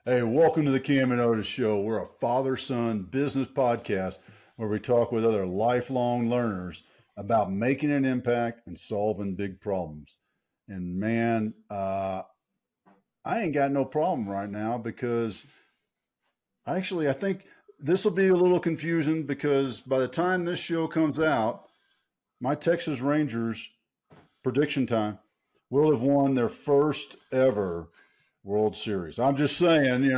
Hey, welcome to the Cam and Otis Show. We're a father-son business podcast where we talk with other lifelong learners about making an impact and solving big problems. And man, I ain't got no problem right now because I think this will be a little confusing because by the time this show comes out, my Texas Rangers prediction time will have won their first ever World Series. I'm just saying,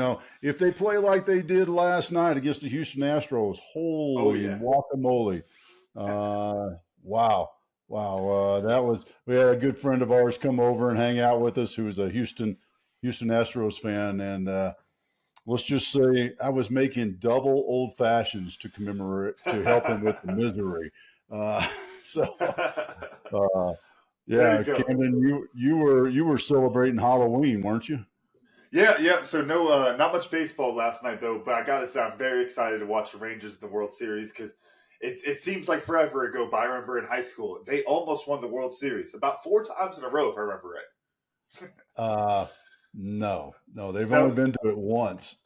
if they play like they did last night against the Houston Astros, Oh holy yeah. guacamole. Wow. We had a good friend of ours come over and hang out with us who was a Houston Astros fan. And let's just say I was making double old fashions to help him with the misery. Uh, so, uh, There yeah, you go. Camden, you were celebrating Halloween, weren't you? Yeah. So no, not much baseball last night though. But I gotta say, I'm very excited to watch the Rangers in the World Series because it seems like forever ago. But I remember in high school they almost won the World Series about 4 times in a row, if I remember right. No, they've only No. been to it once.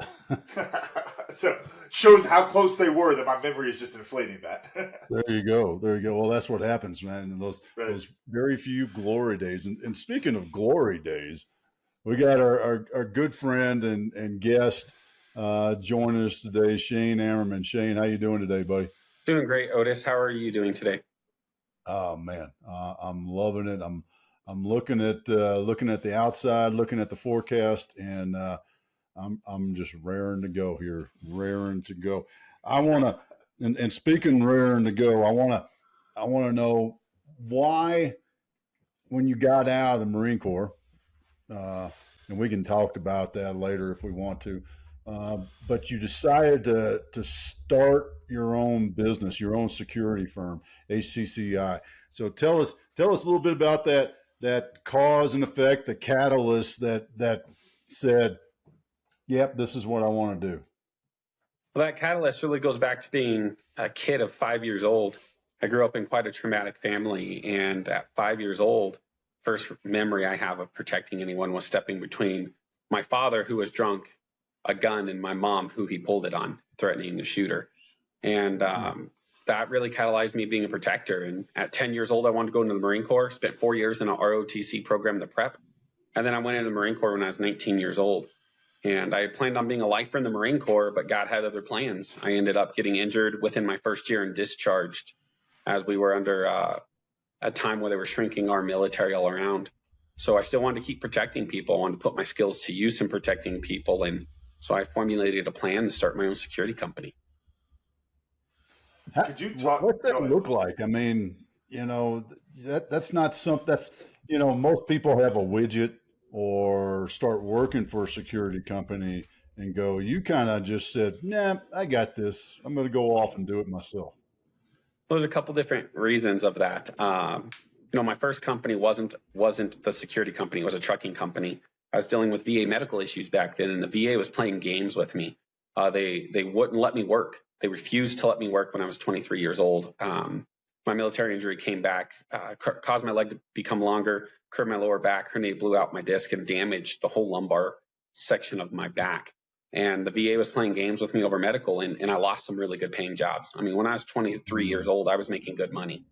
So shows how close they were that my memory is just inflating that. There you go. Well, that's what happens, man. And Right. those very few glory days. And speaking of glory days, we got our good friend and guest joining us today, Shane Ammerman. Shane, how you doing today, buddy? Doing great, Otis. How are you doing today? Oh man, I'm loving it. I'm looking at the outside, looking at the forecast, and I'm just raring to go here, raring to go. I want to, and speaking raring to go, I want to know why when you got out of the Marine Corps, and we can talk about that later if we want to. But you decided to start your own business, your own security firm, HCCI. So tell us a little bit about that cause and effect, the catalyst that said, "Yep, this is what I want to do." Well, that catalyst really goes back to being a kid of 5 years old. I grew up in quite a traumatic family, and at 5 years old, first memory I have of protecting anyone was stepping between my father, who was drunk, a gun, and my mom, who he pulled it on, threatening to shoot her. And that really catalyzed me being a protector. And at 10 years old, I wanted to go into the Marine Corps, spent 4 years in an ROTC program, the prep. And then I went into the Marine Corps when I was 19 years old. And I had planned on being a lifer in the Marine Corps, but God had other plans. I ended up getting injured within my first year and discharged as we were under a time where they were shrinking our military all around. So I still wanted to keep protecting people. I wanted to put my skills to use in protecting people. And so I formulated a plan to start my own security company. Could you talk? What's that Go ahead. look like? I mean, that's not something that's, most people have a widget or start working for a security company and go, you kind of just said, nah, I got this. I'm going to go off and do it myself. There's a couple different reasons of that. My first company wasn't the security company. It was a trucking company. I was dealing with VA medical issues back then, and the VA was playing games with me. They wouldn't let me work. They refused to let me work when I was 23 years old. My military injury came back, caused my leg to become longer, curved my lower back, hernia blew out my disc, and damaged the whole lumbar section of my back. And the VA was playing games with me over medical, and I lost some really good paying jobs. I mean, when I was 23 years old, I was making good money.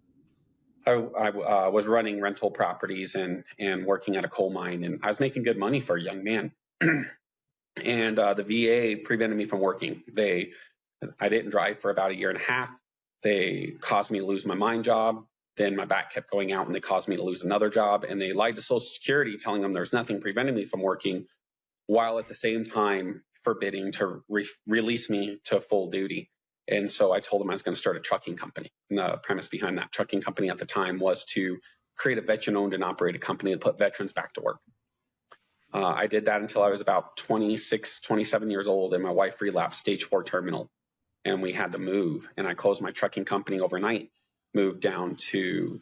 I was running rental properties and working at a coal mine, and I was making good money for a young man. And the VA prevented me from working. I didn't drive for about a year and a half. They caused me to lose my mine job. Then my back kept going out, and they caused me to lose another job. And they lied to Social Security, telling them there's nothing preventing me from working, while at the same time forbidding to release me to full duty. And so I told them I was going to start a trucking company. And the premise behind that trucking company at the time was to create a veteran-owned and operated company to put veterans back to work. I did that until I was about 26, 27 years old, and my wife relapsed stage 4 terminal, and we had to move. And I closed my trucking company overnight, moved down to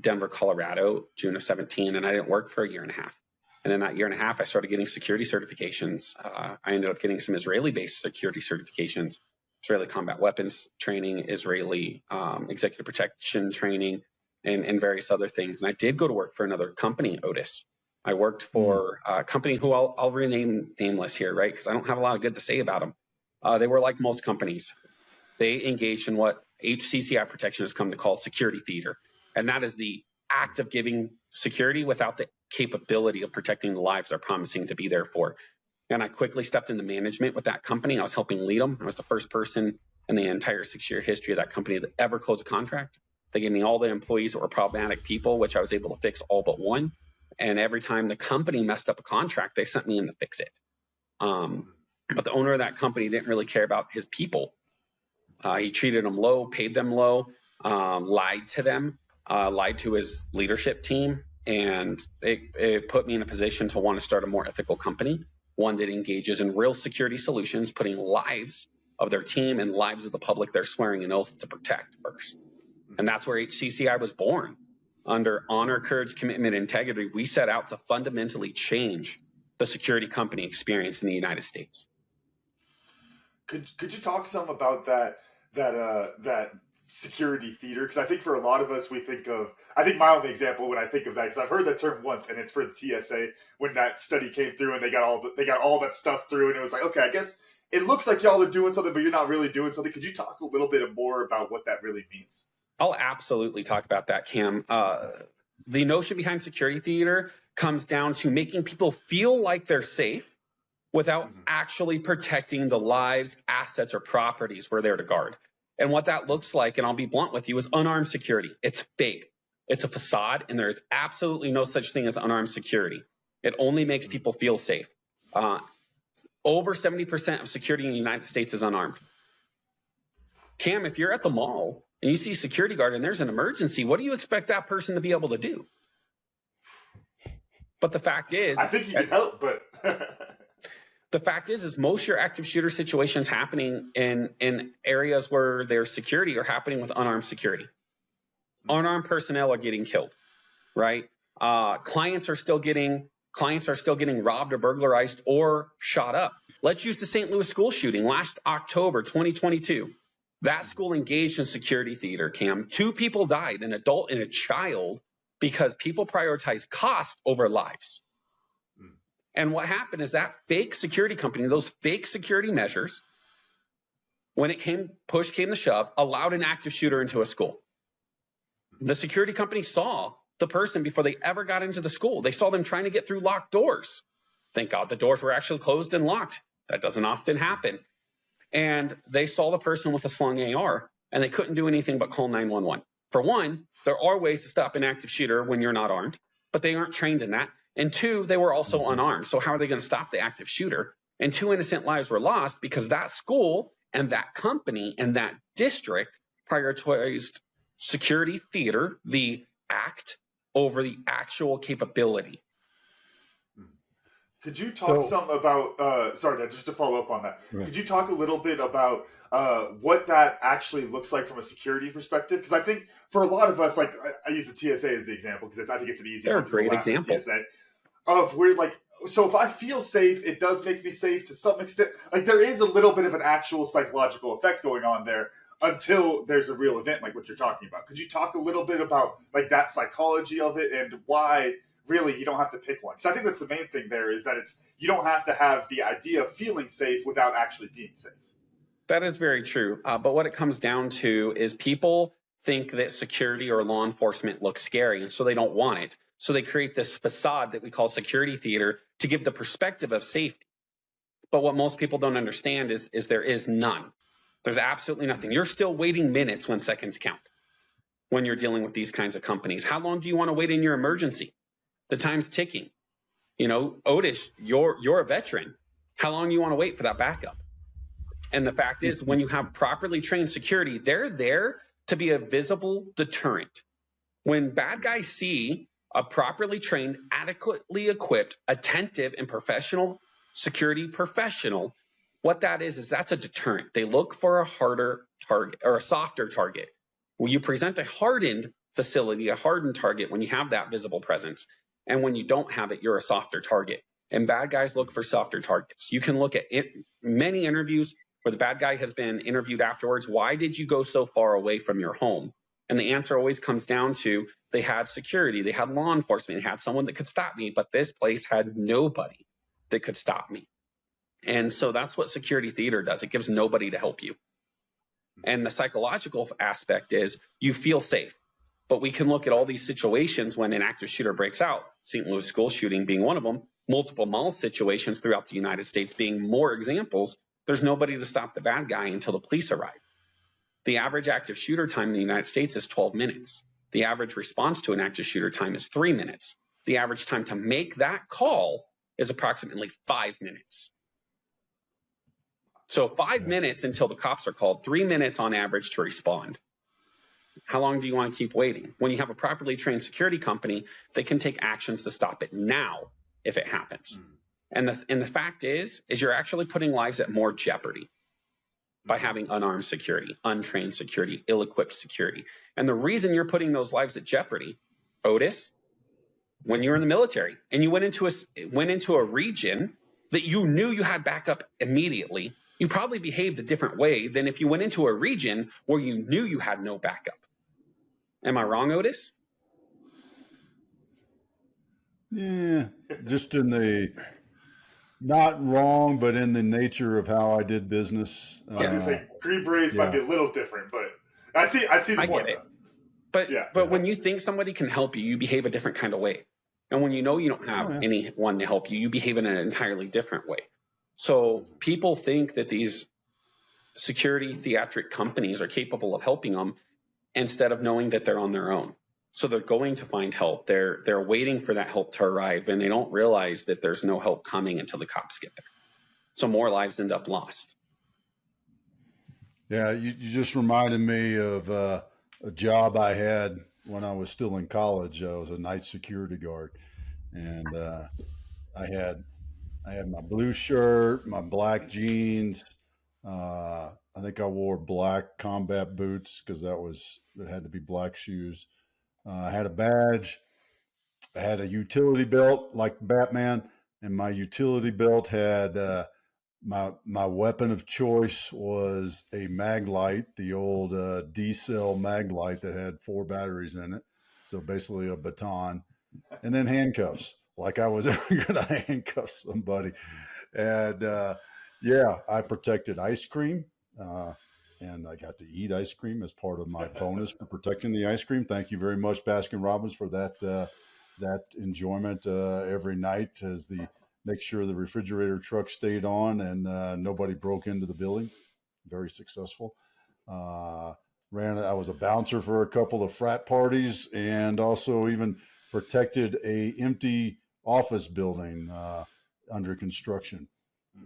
Denver, Colorado, June of 17, and I didn't work for a year and a half. And in that year and a half, I started getting security certifications. I ended up getting some Israeli-based security certifications, Israeli combat weapons training, Israeli executive protection training, and various other things. And I did go to work for another company, Otis. I worked for a company who I'll rename nameless here, right? Because I don't have a lot of good to say about them. They were like most companies. They engaged in what HCCI Protection has come to call security theater. And that is the act of giving security without the capability of protecting the lives they're promising to be there for. And I quickly stepped into management with that company. I was helping lead them. I was the first person in the entire 6-year history of that company that ever closed a contract. They gave me all the employees that were problematic people, which I was able to fix all but one. And every time the company messed up a contract, they sent me in to fix it. But the owner of that company didn't really care about his people. He treated them low, paid them low, lied to them, lied to his leadership team. And it put me in a position to want to start a more ethical company, one that engages in real security solutions, putting lives of their team and lives of the public they're swearing an oath to protect first. And that's where HCCI was born. Under honor, courage, commitment, integrity, we set out to fundamentally change the security company experience in the United States. Could you talk some about that security theater? Because I think for a lot of us, I think my only example when I think of that, because I've heard that term once, and it's for the TSA when that study came through and they got all that stuff through, and it was like, okay, I guess it looks like y'all are doing something, but you're not really doing something. Could you talk a little bit more about what that really means? I'll absolutely talk about that, Cam. The notion behind security theater comes down to making people feel like they're safe without actually protecting the lives, assets, or properties we're there to guard. And what that looks like, and I'll be blunt with you, is unarmed security. It's fake. It's a facade, and there is absolutely no such thing as unarmed security. It only makes people feel safe. Over 70% of security in the United States is unarmed. Cam, if you're at the mall and you see a security guard and there's an emergency, what do you expect that person to be able to do? But the fact is, I think you could help, but the fact is most of your active shooter situations happening in areas where there's security are happening with unarmed security. Unarmed personnel are getting killed, right? Clients are still getting robbed or burglarized or shot up. Let's use the St. Louis school shooting last October 2022. That school engaged in security theater, Cam. 2 people died, an adult and a child, because people prioritize cost over lives. And what happened is that fake security company, those fake security measures, when push came to shove, allowed an active shooter into a school. The security company saw the person before they ever got into the school. They saw them trying to get through locked doors. Thank God the doors were actually closed and locked. That doesn't often happen. And they saw the person with a slung AR, and they couldn't do anything but call 911. For one, there are ways to stop an active shooter when you're not armed, but they aren't trained in that. And 2, they were also unarmed. So how are they going to stop the active shooter? And 2 innocent lives were lost because that school and that company and that district prioritized security theater, the act, over the actual capability. Could you talk some about, sorry, just to follow up on that, could you talk a little bit about what that actually looks like from a security perspective? Because I think for a lot of us, like I use the TSA as the example because I think it's an easy They're a great example. TSA, of where so if I feel safe, it does make me safe to some extent. Like there is a little bit of an actual psychological effect going on there until there's a real event like what you're talking about. Could you talk a little bit about like that psychology of it and why really you don't have to pick one? Because I think that's the main thing there is that you don't have to have the idea of feeling safe without actually being safe. That is very true. But what it comes down to is people think that security or law enforcement looks scary, and so they don't want it. So they create this facade that we call security theater to give the perspective of safety. But what most people don't understand is there is none. There's absolutely nothing. You're still waiting minutes when seconds count when you're dealing with these kinds of companies. How long do you want to wait in your emergency? The time's ticking. You know, Otis, you're a veteran. How long do you want to wait for that backup? And the fact is, when you have properly trained security, they're there to be a visible deterrent. When bad guys see a properly trained, adequately equipped, attentive, and professional security professional, what that is that's a deterrent. They look for a harder target or a softer target. When you present a hardened facility, a hardened target, when you have that visible presence, and when you don't have it, you're a softer target. And bad guys look for softer targets. You can look at many interviews where the bad guy has been interviewed afterwards. Why did you go so far away from your home? And the answer always comes down to they had security, they had law enforcement, they had someone that could stop me, but this place had nobody that could stop me. And so that's what security theater does. It gives nobody to help you. And the psychological aspect is you feel safe. But we can look at all these situations when an active shooter breaks out, St. Louis school shooting being one of them, multiple mall situations throughout the United States being more examples. There's nobody to stop the bad guy until the police arrive. The average active shooter time in the United States is 12 minutes. The average response to an active shooter time is 3 minutes. The average time to make that call is approximately 5 minutes. So 5 minutes until the cops are called, 3 minutes on average to respond. How long do you want to keep waiting? When you have a properly trained security company, they can take actions to stop it now if it happens. And the fact is you're actually putting lives at more jeopardy by having unarmed security, untrained security, ill-equipped security. And the reason you're putting those lives at jeopardy, Otis, when you were in the military and you went into a region that you knew you had backup immediately, you probably behaved a different way than if you went into a region where you knew you had no backup. Am I wrong, Otis? Yeah, just in the, not wrong, but in the nature of how I did business. I was going to say, Green Berets might be a little different, but I see the point. But when you think somebody can help you, you behave a different kind of way. And when you know you don't have anyone to help you, you behave in an entirely different way. So people think that these security theatric companies are capable of helping them instead of knowing that they're on their own. So they're going to find help. They're waiting for that help to arrive, and they don't realize that there's no help coming until the cops get there. So more lives end up lost. Yeah, you just reminded me of a job I had when I was still in college. I was a night security guard, and I had my blue shirt, my black jeans. I think I wore black combat boots because it had to be black shoes. I had a badge. I had a utility belt like Batman, and my utility belt had my weapon of choice was a Maglite, the old D-cell Maglite that had 4 batteries in it. So basically a baton, and then handcuffs. Like I was ever going to handcuff somebody. And I protected ice cream. And I got to eat ice cream as part of my bonus for protecting the ice cream. Thank you very much, Baskin Robbins, for that enjoyment every night as make sure the refrigerator truck stayed on and nobody broke into the building. Very successful. I was a bouncer for a couple of frat parties and also even protected a empty office building under construction.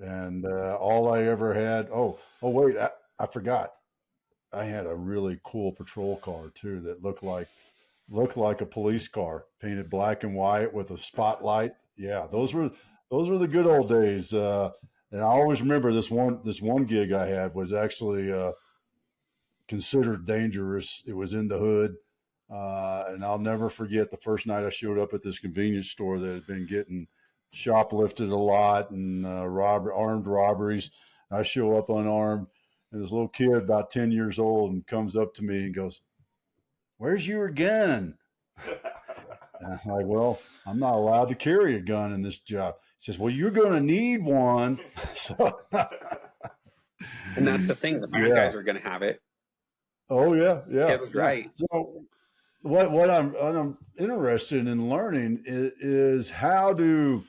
And all I ever had, wait, I forgot. I had a really cool patrol car too that looked like a police car, painted black and white with a spotlight. Yeah, those were the good old days. And I always remember this one gig I had was actually considered dangerous. It was in the hood, and I'll never forget the first night I showed up at this convenience store that had been getting shoplifted a lot and armed robberies. I show up unarmed, and this little kid about 10 years old and comes up to me and goes, "Where's your gun?" And I'm like, "Well, I'm not allowed to carry a gun in this job." He says, "Well, you're going to need one." So, and that's the thing. The bad guys are going to have it. Oh yeah. It was right. So what I'm interested in learning is how do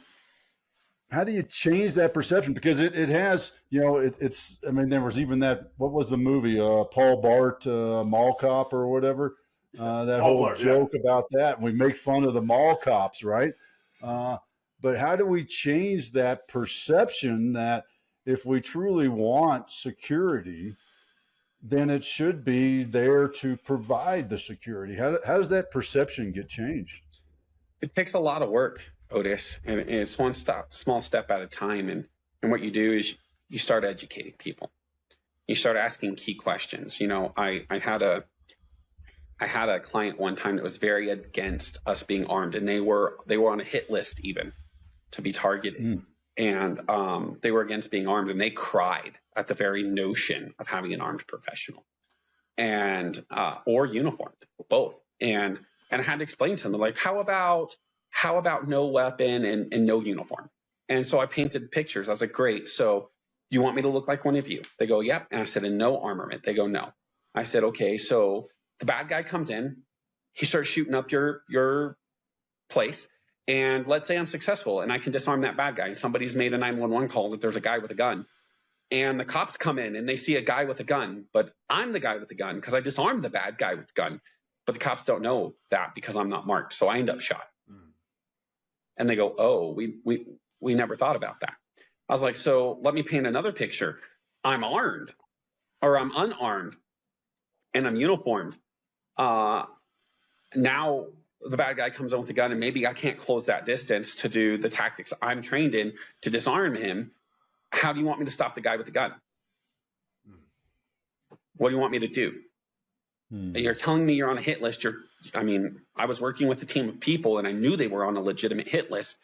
you change that perception? Because it has, it's, I mean, there was even that, what was the movie, Paul Bart, Mall Cop or whatever, that whole joke about that. We make fun of the mall cops, right? But how do we change that perception that if we truly want security, then it should be there to provide the security? How does that perception get changed? It takes a lot of work, Otis, and it's one small step at a time. And what you do is you start educating people. You start asking key questions. I had a client one time that was very against us being armed, and they were on a hit list even to be targeted. And they were against being armed, and they cried at the very notion of having an armed professional. and or uniformed, both. And I had to explain to them, like, how about no weapon and no uniform? And so I painted pictures. I was like, great. So you want me to look like one of you? They go, yep. And I said, and no armament? They go, no. I said, okay. So the bad guy comes in, he starts shooting up your place. And let's say I'm successful and I can disarm that bad guy. And somebody's made a 911 call that there's a guy with a gun. And the cops come in and they see a guy with a gun, but I'm the guy with the gun because I disarmed the bad guy with the gun. But the cops don't know that because I'm not marked. So I end up shot. And they go, oh, we never thought about that. I was like, so let me paint another picture. I'm armed, or I'm unarmed, and I'm uniformed. Now the bad guy comes in with a gun, and maybe I can't close that distance to do the tactics I'm trained in to disarm him. How do you want me to stop the guy with the gun? What do you want me to do? You're telling me you're on a hit list. I was working with a team of people and I knew they were on a legitimate hit list.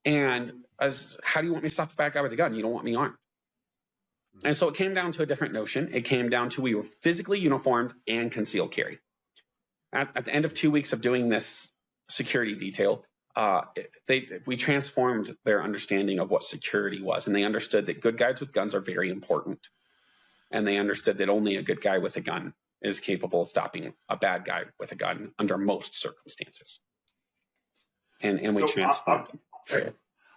And how do you want me to stop the bad guy with a gun? You don't want me armed. And so it came down to a different notion. It came down to we were physically uniformed and concealed carry. At the end of 2 weeks of doing this security detail, we transformed their understanding of what security was. And they understood that good guys with guns are very important. And they understood that only a good guy with a gun is capable of stopping a bad guy with a gun under most circumstances. And we transformed them.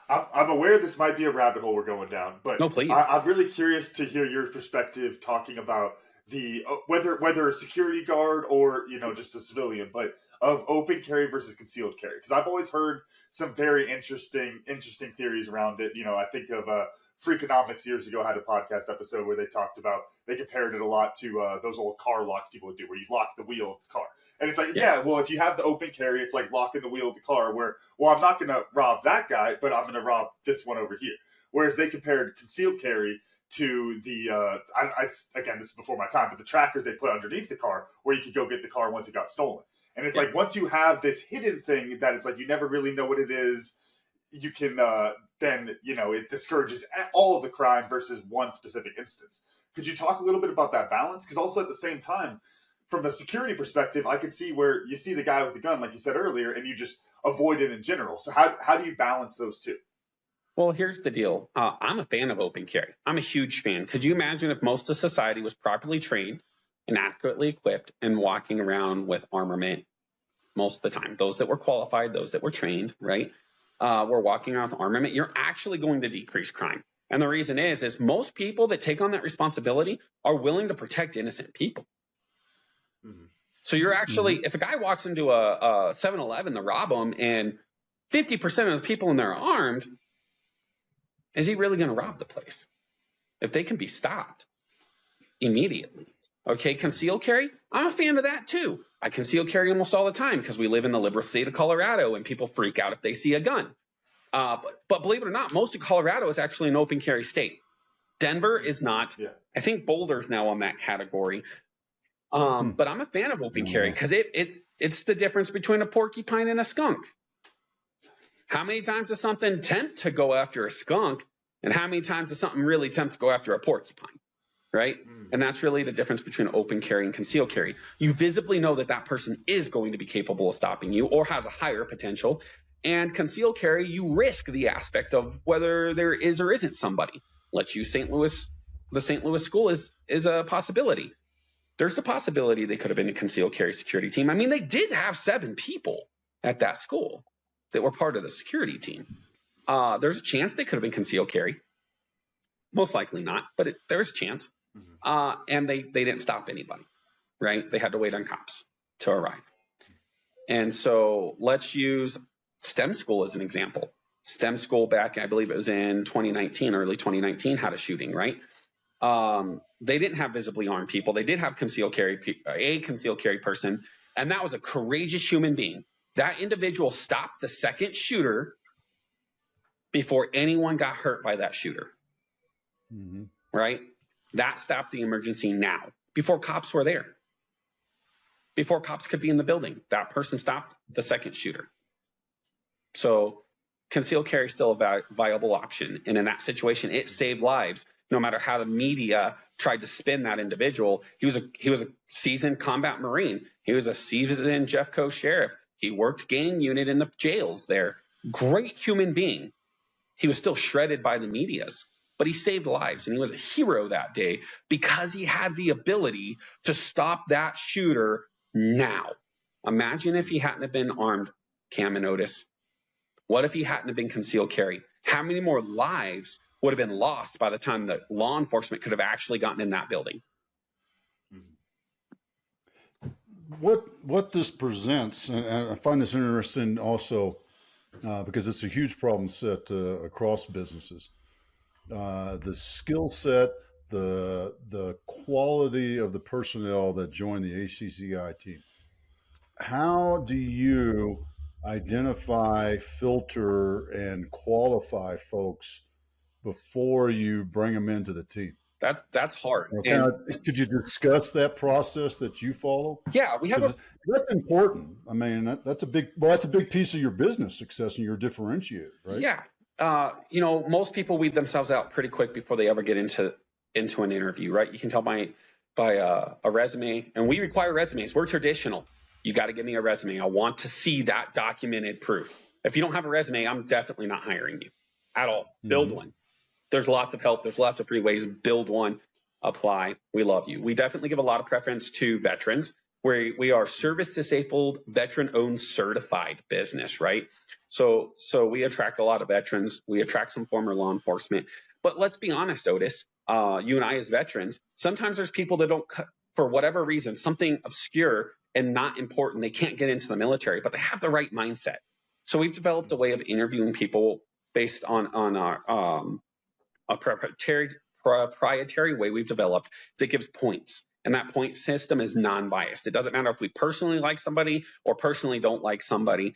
I'm aware this might be a rabbit hole we're going down, but no, please. I'm really curious to hear your perspective talking about the whether a security guard or just a civilian, but of open carry versus concealed carry, because I've always heard some very interesting theories around it. I think of Freakonomics years ago had a podcast episode where they compared it a lot to those old car locks people would do, where you lock the wheel of the car. And it's like, well, if you have the open carry, it's like locking the wheel of the car where, well, I'm not going to rob that guy, but I'm going to rob this one over here. Whereas they compared concealed carry to the, again, this is before my time, but the trackers they put underneath the car where you could go get the car once it got stolen. And it's like, once you have this hidden thing that it's like, you never really know what it is, you can then, it discourages all of the crime versus one specific instance. Could you talk a little bit about that balance? Because also at the same time, from a security perspective, I could see where you see the guy with the gun, like you said earlier, and you just avoid it in general. So how do you balance those two? Well, here's the deal. I'm a fan of open carry. I'm a huge fan. Could you imagine if most of society was properly trained and accurately equipped and walking around with armament most of the time? Those that were qualified, those that were trained, right? Were walking around with armament. You're actually going to decrease crime. And the reason is most people that take on that responsibility are willing to protect innocent people. Mm-hmm. So you're actually, if a guy walks into a 7-Eleven to rob them and 50% of the people in there are armed, is he really going to rob the place? If they can be stopped immediately. Okay, concealed carry, I'm a fan of that too. I conceal carry almost all the time because we live in the liberal state of Colorado and people freak out if they see a gun. But believe it or not, most of Colorado is actually an open carry state. Denver is not. Yeah. I think Boulder's now on that category. But I'm a fan of open carry because it's the difference between a porcupine and a skunk. How many times does something tempt to go after a skunk, and how many times does something really tempt to go after a porcupine? Right? And that's really the difference between open carry and concealed carry. You visibly know that person is going to be capable of stopping you or has a higher potential. And concealed carry, you risk the aspect of whether there is or isn't somebody. Let's use St. Louis. The St. Louis school is a possibility. There's a possibility they could have been a concealed carry security team. I mean, they did have 7 people at that school that were part of the security team. There's a chance they could have been concealed carry. Most likely not, but there's a chance. And they didn't stop anybody, right? They had to wait on cops to arrive. And so let's use STEM school as an example. STEM school back, I believe it was in 2019, early 2019, had a shooting, right? They didn't have visibly armed people. They did have a concealed carry person, and that was a courageous human being. That individual stopped the second shooter before anyone got hurt by that shooter, right? That stopped the emergency now, before cops were there. Before cops could be in the building, that person stopped the second shooter. So concealed carry is still a viable option. And in that situation, it saved lives. No matter how the media tried to spin that individual, he was a seasoned combat Marine. He was a seasoned Jeffco sheriff. He worked gang unit in the jails there. Great human being. He was still shredded by the medias, but he saved lives, and he was a hero that day because he had the ability to stop that shooter now. Imagine if he hadn't have been armed, Cam and Otis. What if he hadn't have been concealed carry? How many more lives would have been lost by the time that law enforcement could have actually gotten in that building? What this presents, and I find this interesting also because it's a huge problem set across businesses. The skill set, the quality of the personnel that join the HCCI team. How do you identify, filter, and qualify folks before you bring them into the team? That's hard. Okay. And could you discuss that process that you follow? Yeah, we have. That's important. I mean, that's a big piece of your business success and your differentiator, right? Yeah. Most people weed themselves out pretty quick before they ever get into an interview, right? You can tell by a resume, and we require resumes. We're traditional. You got to give me a resume. I want to see that documented proof. If you don't have a resume, I'm definitely not hiring you at all. Build one. There's lots of help. There's lots of free ways. Build one, apply. We love you. We definitely give a lot of preference to veterans, where we are service disabled, veteran owned, certified business, right? So we attract a lot of veterans. We attract some former law enforcement. But let's be honest, Otis, you and I as veterans, sometimes there's people that don't, for whatever reason, something obscure and not important, they can't get into the military, but they have the right mindset. So we've developed a way of interviewing people based on our a proprietary way we've developed that gives points. And that point system is non-biased. It doesn't matter if we personally like somebody or personally don't like somebody.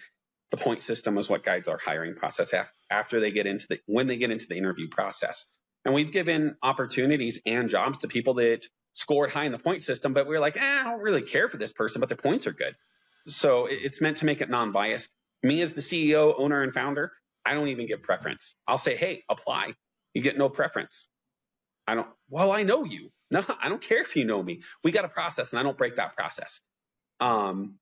The point system is what guides our hiring process after they get into when they get into the interview process. And we've given opportunities and jobs to people that scored high in the point system, but we're like, I don't really care for this person, but their points are good. So it's meant to make it non-biased. Me as the CEO, owner, and founder, I don't even give preference. I'll say, hey, apply. You get no preference. I know you. No, I don't care if you know me. We got a process, and I don't break that process. And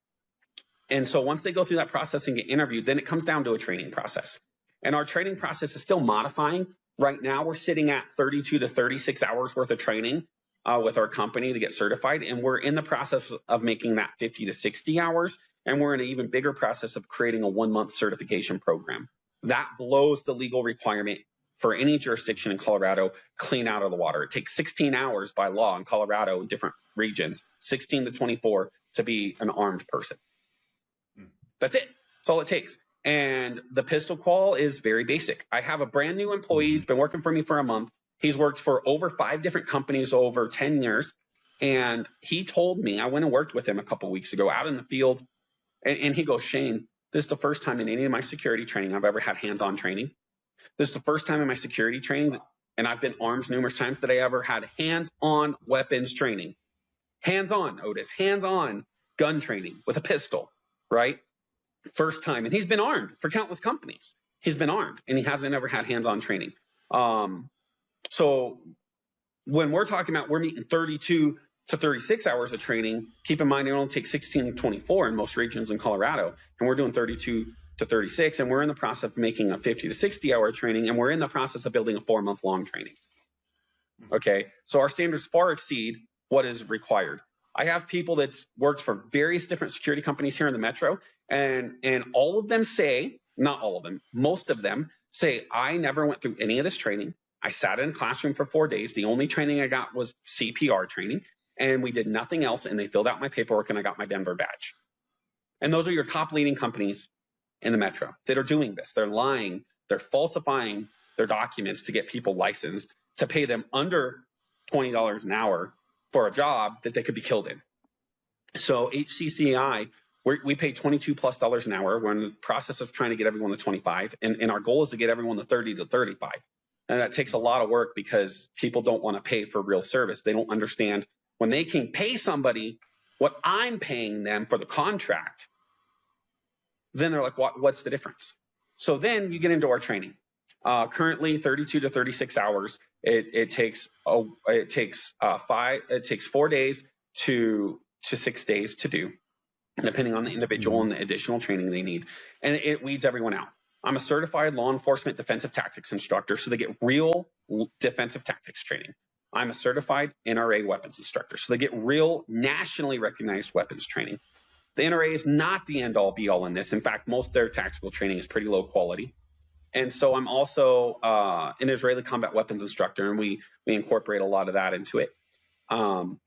so once they go through that process and get interviewed, then it comes down to a training process. And our training process is still modifying. Right now, we're sitting at 32 to 36 hours worth of training with our company to get certified. And we're in the process of making that 50 to 60 hours. And we're in an even bigger process of creating a 1-month certification program. That blows the legal requirement for any jurisdiction in Colorado clean out of the water. It takes 16 hours by law in Colorado in different regions, 16 to 24 to be an armed person. That's it. That's all it takes. And the pistol qual is very basic. I have a brand new employee. He's been working for me for a month. He's worked for over 5 different companies over 10 years. And he told me, I went and worked with him a couple of weeks ago out in the field. And he goes, Shane, this is the first time in any of my security training I've ever had hands-on training. This is the first time in my security training, and I've been armed numerous times, that I ever had hands-on weapons training. Hands-on, Otis, hands-on gun training with a pistol, right? First time. And he's been armed for countless companies. He's been armed, and he hasn't ever had hands-on training. So when we're talking about we're meeting 32 to 36 hours of training, keep in mind it only takes 16 to 24 in most regions in Colorado, and we're doing 32 to 36, and we're in the process of making a 50 to 60 hour training, and we're in the process of building a 4-month long training. Okay, so our standards far exceed what is required. I have people that's worked for various different security companies here in the metro, and all of them say, not all of them, most of them say, I never went through any of this training. I sat in a classroom for 4 days. The only training I got was CPR training, and we did nothing else, and they filled out my paperwork, and I got my Denver badge. And those are your top leading companies in the metro that are doing this. They're lying. They're falsifying their documents to get people licensed to pay them under $20 an hour for a job that they could be killed in. So HCCI, we pay $22+ an hour. We're in the process of trying to get everyone to 25, and our goal is to get everyone to 30 to 35. And that takes a lot of work because people don't want to pay for real service. They don't understand when they can pay somebody what I'm paying them for the contract. Then they're like, what's the difference? So then you get into our training. Currently 32 to 36 hours. It takes 4 days to 6 days to do, depending on the individual and the additional training they need. And it weeds everyone out. I'm a certified law enforcement defensive tactics instructor, so they get real defensive tactics training. I'm a certified NRA weapons instructor, so they get real nationally recognized weapons training. The NRA is not the end all be all in this. In fact, most of their tactical training is pretty low quality. And so I'm also an Israeli combat weapons instructor, and we incorporate a lot of that into it. I'm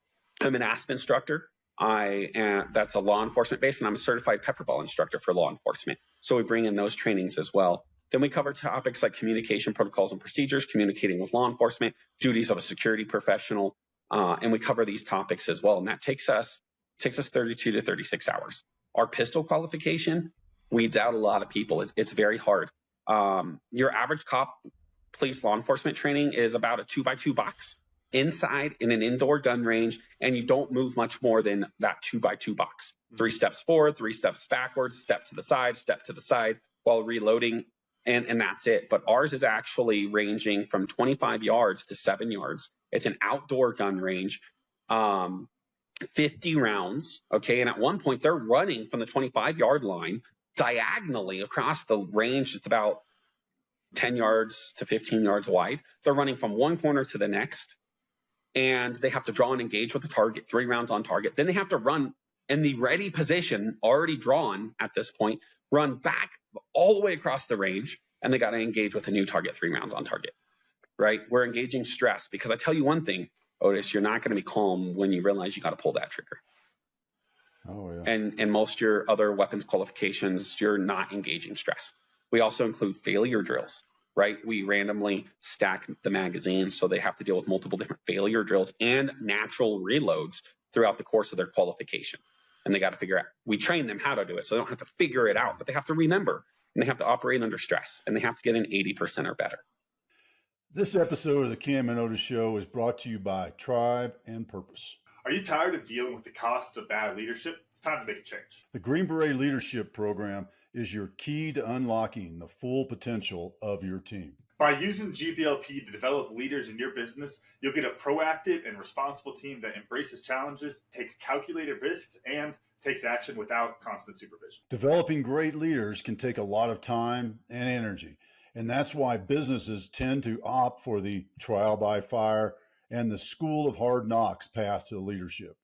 an ASP instructor. That's a law enforcement base, and I'm a certified pepperball instructor for law enforcement. So we bring in those trainings as well. Then we cover topics like communication protocols and procedures, communicating with law enforcement, duties of a security professional, and we cover these topics as well. And that takes us 32 to 36 hours. Our pistol qualification weeds out a lot of people. It's very hard. Your average cop, police, law enforcement training is about a 2x2 box inside in an indoor gun range, and you don't move much more than that 2x2 box. 3 steps forward, 3 steps backwards, step to the side while reloading, and that's it. But ours is actually ranging from 25 yards to 7 yards. It's an outdoor gun range, 50 rounds, okay? And at one point, they're running from the 25-yard line diagonally across the range. It's about 10 yards to 15 yards wide. They're running from one corner to the next, and they have to draw and engage with the target, 3 rounds on target. Then they have to run in the ready position, already drawn at this point, run back all the way across the range, and they got to engage with a new target, 3 rounds on target, right? We're engaging stress, because I tell you one thing, Otis, you're not going to be calm when you realize you got to pull that trigger. Oh, yeah. And most of your other weapons qualifications, you're not engaging stress. We also include failure drills, right? We randomly stack the magazines, so they have to deal with multiple different failure drills and natural reloads throughout the course of their qualification. And they got to figure out, we train them how to do it, so they don't have to figure it out, but they have to remember, and they have to operate under stress, and they have to get an 80% or better. This episode of the Cam and Otis Show is brought to you by Tribe and Purpose. Are you tired of dealing with the cost of bad leadership? It's time to make a change. The Green Beret Leadership Program is your key to unlocking the full potential of your team. By using GBLP to develop leaders in your business, you'll get a proactive and responsible team that embraces challenges, takes calculated risks, and takes action without constant supervision. Developing great leaders can take a lot of time and energy, and that's why businesses tend to opt for the trial by fire and the school of hard knocks path to leadership.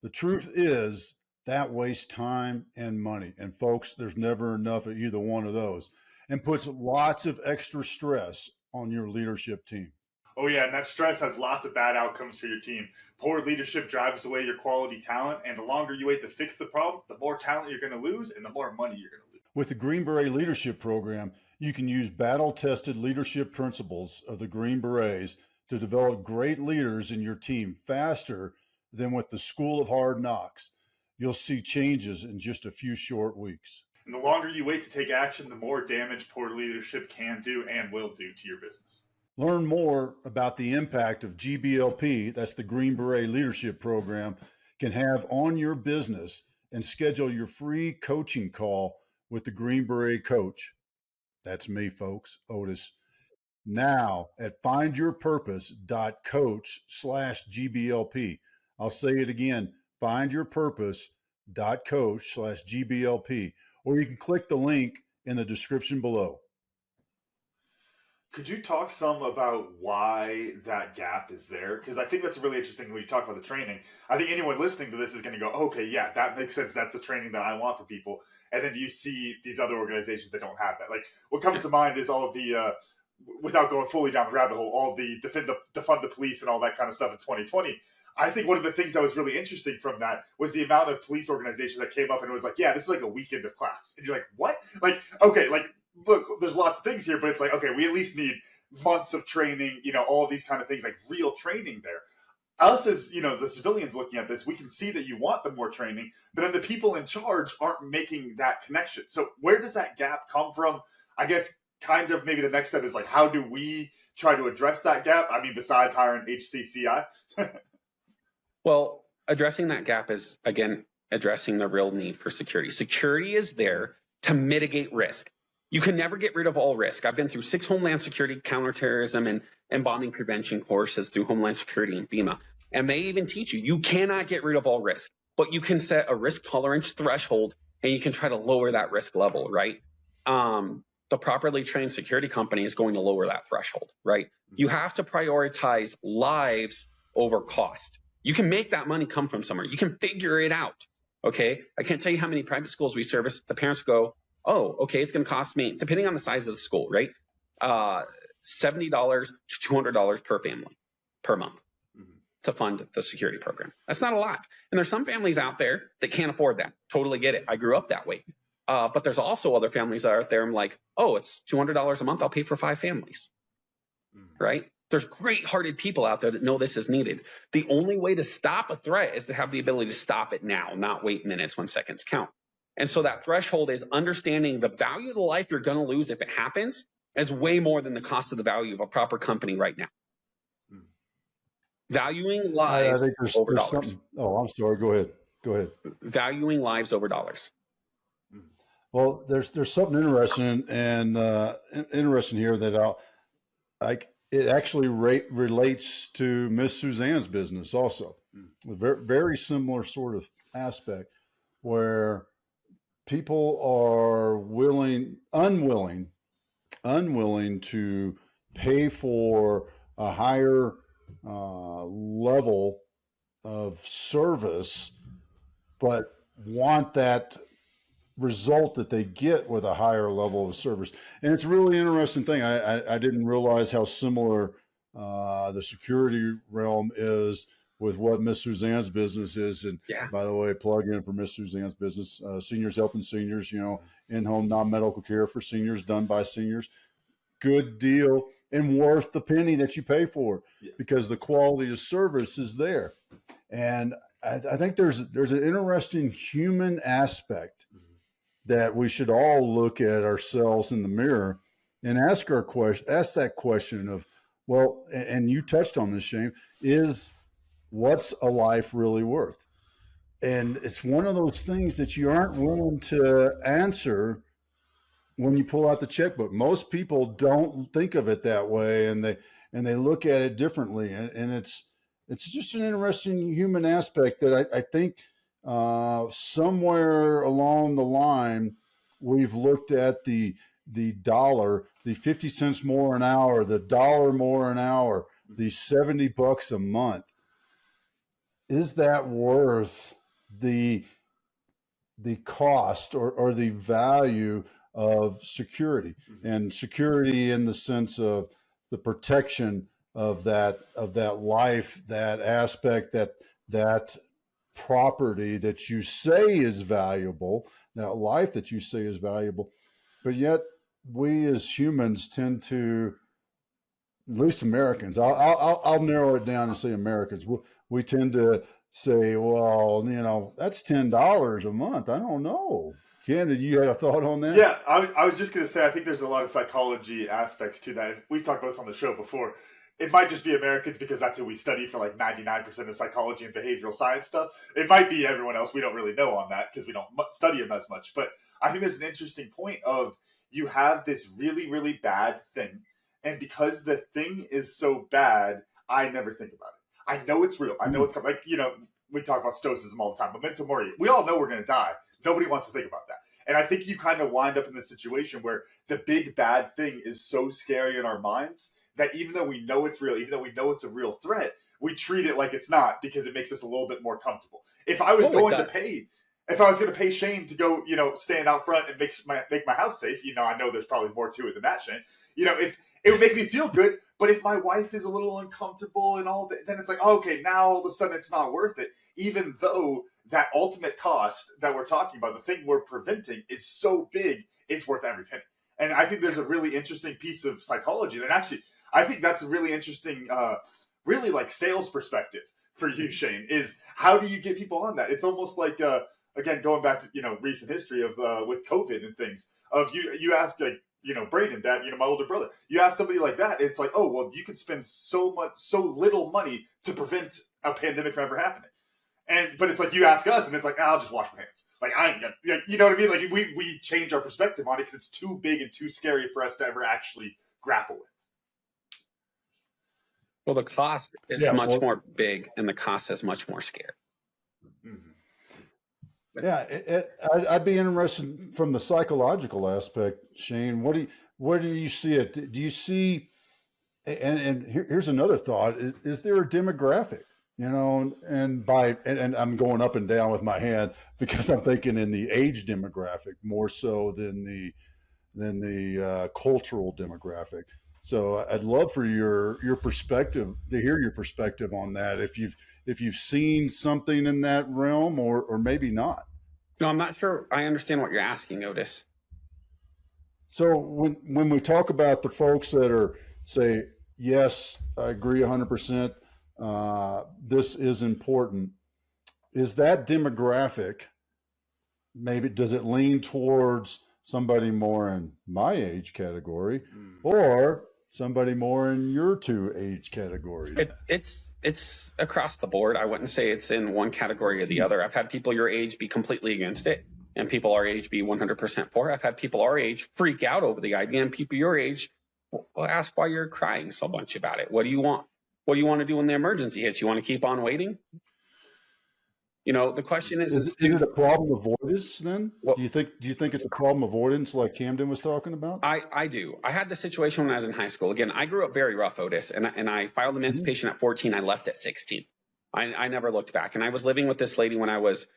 The truth is that wastes time and money. And folks, there's never enough of either one of those, and puts lots of extra stress on your leadership team. Oh yeah, and that stress has lots of bad outcomes for your team. Poor leadership drives away your quality talent, and the longer you wait to fix the problem, the more talent you're going to lose and the more money you're going to lose. With the Green Beret Leadership Program, you can use battle-tested leadership principles of the Green Berets to develop great leaders in your team faster than with the School of Hard Knocks. You'll see changes in just a few short weeks. And the longer you wait to take action, the more damage poor leadership can do and will do to your business. Learn more about the impact of GBLP, that's the Green Beret Leadership Program, can have on your business, and schedule your free coaching call with the Green Beret coach. That's me, folks, Otis. Now at findyourpurpose.coach/GBLP. I'll say it again, findyourpurpose.coach/GBLP, or you can click the link in the description below. Could you talk some about why that gap is there? Because I think that's really interesting when you talk about the training. I think anyone listening to this is going to go, okay, yeah, that makes sense. That's the training that I want for people. And then you see these other organizations that don't have that. Like, what comes to mind is all of the, without going fully down the rabbit hole, all the defund the police and all that kind of stuff in 2020. I think one of the things that was really interesting from that was the amount of police organizations that came up and it was like, yeah, this is like a weekend of class. And you're like, what? Like, okay, like, look, there's lots of things here, but it's like, okay, we at least need months of training, all these kind of things, like real training there. Us as, the civilians looking at this, we can see that you want the more training, but then the people in charge aren't making that connection. So where does that gap come from? I guess kind of maybe the next step is like, how do we try to address that gap? I mean, besides hiring HCCI? Well, addressing that gap is, again, addressing the real need for security. Security is there to mitigate risk. You can never get rid of all risk. I've been through 6 Homeland Security counterterrorism and bombing prevention courses through Homeland Security and FEMA. And they even teach you cannot get rid of all risk, but you can set a risk tolerance threshold and you can try to lower that risk level, right? The properly trained security company is going to lower that threshold, right? You have to prioritize lives over cost. You can make that money come from somewhere. You can figure it out, okay? I can't tell you how many private schools we service. The parents go, oh, okay, it's going to cost me, depending on the size of the school, right? $70 to $200 per family per month to fund the security program. That's not a lot. And there's some families out there that can't afford that. Totally get it. I grew up that way. But there's also other families out there. I'm like, oh, it's $200 a month. I'll pay for 5 families, right? There's great-hearted people out there that know this is needed. The only way to stop a threat is to have the ability to stop it now, not wait minutes when seconds count. And so that threshold is understanding the value of the life you're going to lose if it happens is way more than the cost of the value of a proper company right now. Valuing lives over dollars. Oh, I'm sorry. Go ahead. Valuing lives over dollars. Well, there's something interesting and interesting here that it actually relates to Miss Suzanne's business also. A very, very similar sort of aspect where people are unwilling to pay for a higher level of service, but want that result that they get with a higher level of service. And it's a really interesting thing. I didn't realize how similar the security realm is with what Miss Suzanne's business is. And by the way, plug in for Miss Suzanne's business, Seniors Helping Seniors, in-home non-medical care for seniors done by seniors. Good deal and worth the penny that you pay for because the quality of service is there. And I think there's an interesting human aspect that we should all look at ourselves in the mirror and ask that question of, well, and you touched on this, Shane, is what's a life really worth? And it's one of those things that you aren't willing to answer when you pull out the checkbook. Most people don't think of it that way, and they look at it differently. And it's just an interesting human aspect that I think somewhere along the line we've looked at the dollar, the 50 cents more an hour, the $1 more an hour, the $70 a month. Is that worth the cost or the value of security? And security in the sense of the protection of that life, that aspect, that property that you say is valuable, that life that you say is valuable, but yet we as humans tend to, at least Americans, I'll narrow it down and say Americans, we tend to say, well, that's $10 a month. I don't know. Ken, did you have a thought on that? Yeah, I was just going to say, I think there's a lot of psychology aspects to that. We've talked about this on the show before. It might just be Americans because that's who we study for like 99% of psychology and behavioral science stuff. It might be everyone else. We don't really know on that because we don't study them as much. But I think there's an interesting point of you have this really, really bad thing. And because the thing is so bad, I never think about it. I know it's real. I know it's like, we talk about stoicism all the time. Memento mori. We all know we're going to die. Nobody wants to think about that. And I think you kind of wind up in this situation where the big bad thing is so scary in our minds that even though we know it's real, even though we know it's a real threat, we treat it like it's not because it makes us a little bit more comfortable. If I was going to pay Shane to go, stand out front and make my house safe, I know there's probably more to it than that, Shane. If it would make me feel good, but if my wife is a little uncomfortable and all that, then it's like, okay, now all of a sudden it's not worth it, even though that ultimate cost that we're talking about, the thing we're preventing, is so big, it's worth every penny. And I think there's a really interesting piece of psychology that actually, I think that's a really interesting, really like sales perspective for you, Shane, is how do you get people on that? It's almost like, again, going back to, recent history of, with COVID and things, of you ask like, Braden, Dad, my older brother, you ask somebody like that, it's like, oh, well, you could spend so little money to prevent a pandemic from ever happening. But it's like you ask us, and it's like, I'll just wash my hands. Like I ain't gonna, you know what I mean? Like we change our perspective on it because it's too big and too scary for us to ever actually grapple with. Well, the cost is much more big, and the cost is much more scary. Mm-hmm. Yeah, I'd be interested from the psychological aspect, Shane. What do you see it? Do you see? And here's another thought: is there a demographic? You know, and I'm going up and down with my hand because I'm thinking in the age demographic more so than the cultural demographic. So I'd love for your perspective, to hear your perspective on that. If you've seen something in that realm or maybe not. No, I'm not sure I understand what you're asking, Otis. So when we talk about the folks that are say, yes, I agree 100%. This is important. Is that demographic, maybe, does it lean towards somebody more in my age category or somebody more in your two age categories? It's across the board. I wouldn't say it's in one category or the other. I've had people your age be completely against it, and people our age be 100% for it. I've had people our age freak out over the idea, and people your age will ask why you're crying so much about it. What do you want? What do you want to do when the emergency hits? You want to keep on waiting? You know, the question is it a problem avoidance then? Do you think it's a problem avoidance like Camden was talking about? I do. I had the situation when I was in high school. Again, I grew up very rough, Otis, and I filed emancipation at 14. I left at 16. I never looked back. And I was living with this lady when I was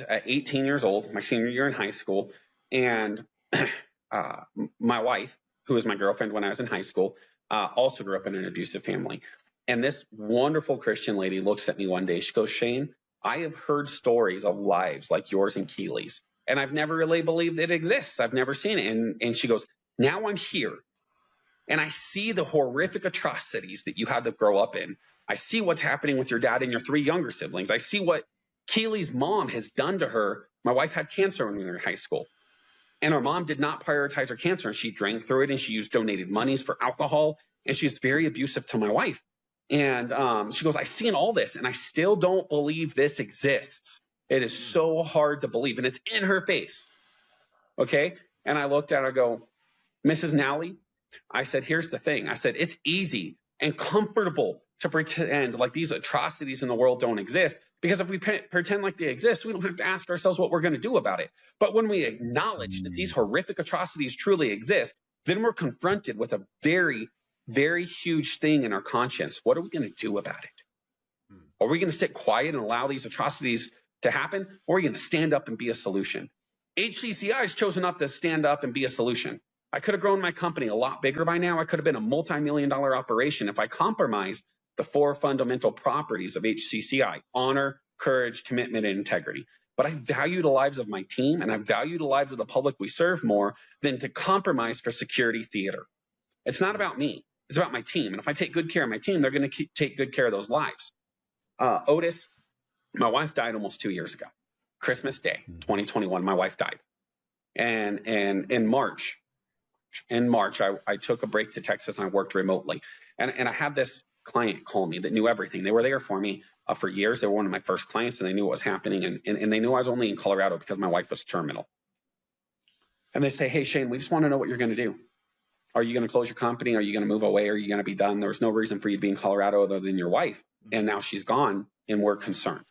18 years old, my senior year in high school. And my wife, who was my girlfriend when I was in high school, also grew up in an abusive family. And this wonderful Christian lady looks at me one day. She goes, Shane, I have heard stories of lives like yours and Keely's, and I've never really believed it exists. I've never seen it. And she goes, now I'm here, and I see the horrific atrocities that you had to grow up in. I see what's happening with your dad and your three younger siblings. I see what Keely's mom has done to her. My wife had cancer when we were in high school, and her mom did not prioritize her cancer, and she drank through it, and she used donated monies for alcohol, and she's very abusive to my wife. And she goes, I've seen all this, and I still don't believe this exists. It is so hard to believe, and it's in her face. Okay? And I looked at her, I go, Mrs. Nally, I said, here's the thing. I said, it's easy and comfortable to pretend like these atrocities in the world don't exist, because if we pretend like they exist, we don't have to ask ourselves what we're going to do about it. But when we acknowledge that these horrific atrocities truly exist, then we're confronted with a very, very huge thing in our conscience. What are we going to do about it? Are we going to sit quiet and allow these atrocities to happen? Or are we going to stand up and be a solution? HCCI has chosen not to stand up and be a solution. I could have grown my company a lot bigger by now. I could have been a multi-million-dollar operation if I compromised the four fundamental properties of HCCI: honor, courage, commitment, and integrity. But I value the lives of my team, and I value the lives of the public we serve more than to compromise for security theater. It's not about me. It's about my team. And if I take good care of my team, they're going to take good care of those lives. Otis, my wife died almost 2 years ago. Christmas Day, 2021, my wife died. And in March, I took a break to Texas and I worked remotely. And I had this client call me that knew everything. They were there for me for years. They were one of my first clients, and they knew what was happening. And they knew I was only in Colorado because my wife was terminal. And they say, hey, Shane, we just want to know what you're going to do. Are you going to close your company? Are you going to move away? Are you going to be done? There was no reason for you to be in Colorado other than your wife. And now she's gone, and we're concerned.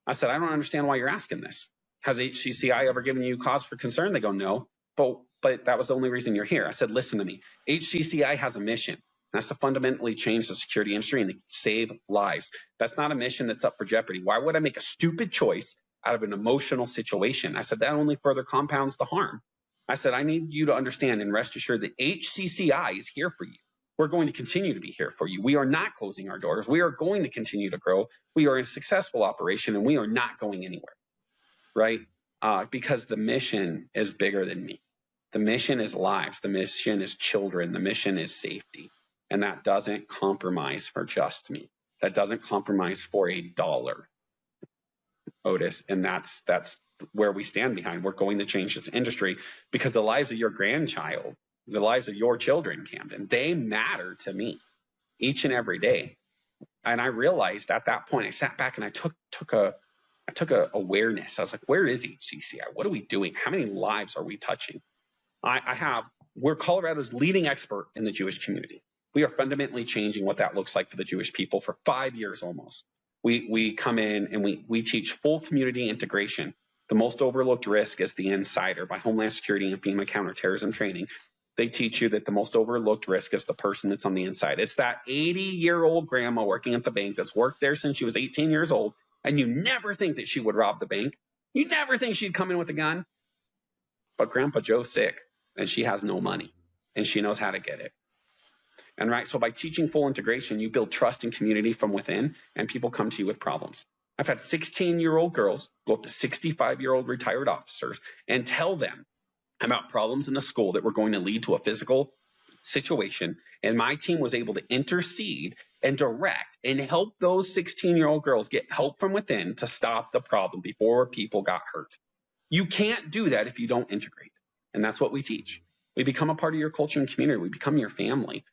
I said, I don't understand why you're asking this. Has HCCI ever given you cause for concern? They go, no, but that was the only reason you're here. I said, listen to me. HCCI has a mission. That's to fundamentally change the security industry and to save lives. That's not a mission that's up for jeopardy. Why would I make a stupid choice out of an emotional situation? I said, that only further compounds the harm. I said, I need you to understand and rest assured that HCCI is here for you. We're going to continue to be here for you. We are not closing our doors. We are going to continue to grow. We are a successful operation, and we are not going anywhere, right? Because the mission is bigger than me. The mission is lives. The mission is children. The mission is safety. And that doesn't compromise for just me. That doesn't compromise for $1. Otis, and that's where we stand behind. We're going to change this industry because the lives of your grandchild, the lives of your children, Camden, they matter to me each and every day. And I realized at that point, I sat back and I took I took a awareness. I was like, where is HCCI? What are we doing? How many lives are we touching? We're Colorado's leading expert in the Jewish community. We are fundamentally changing what that looks like for the Jewish people for 5 years almost. We come in and we teach full community integration. The most overlooked risk is the insider. By Homeland Security and FEMA counterterrorism training, they teach you that the most overlooked risk is the person that's on the inside. It's that 80-year-old grandma working at the bank that's worked there since she was 18 years old, and you never think that she would rob the bank. You never think she'd come in with a gun. But Grandpa Joe's sick, and she has no money, and she knows how to get it. And right, so by teaching full integration, you build trust and community from within, and people come to you with problems. I've had 16-year-old girls go up to 65-year-old retired officers and tell them about problems in the school that were going to lead to a physical situation. And my team was able to intercede and direct and help those 16-year-old girls get help from within to stop the problem before people got hurt. You can't do that if you don't integrate. And that's what we teach. We become a part of your culture and community. We become your family.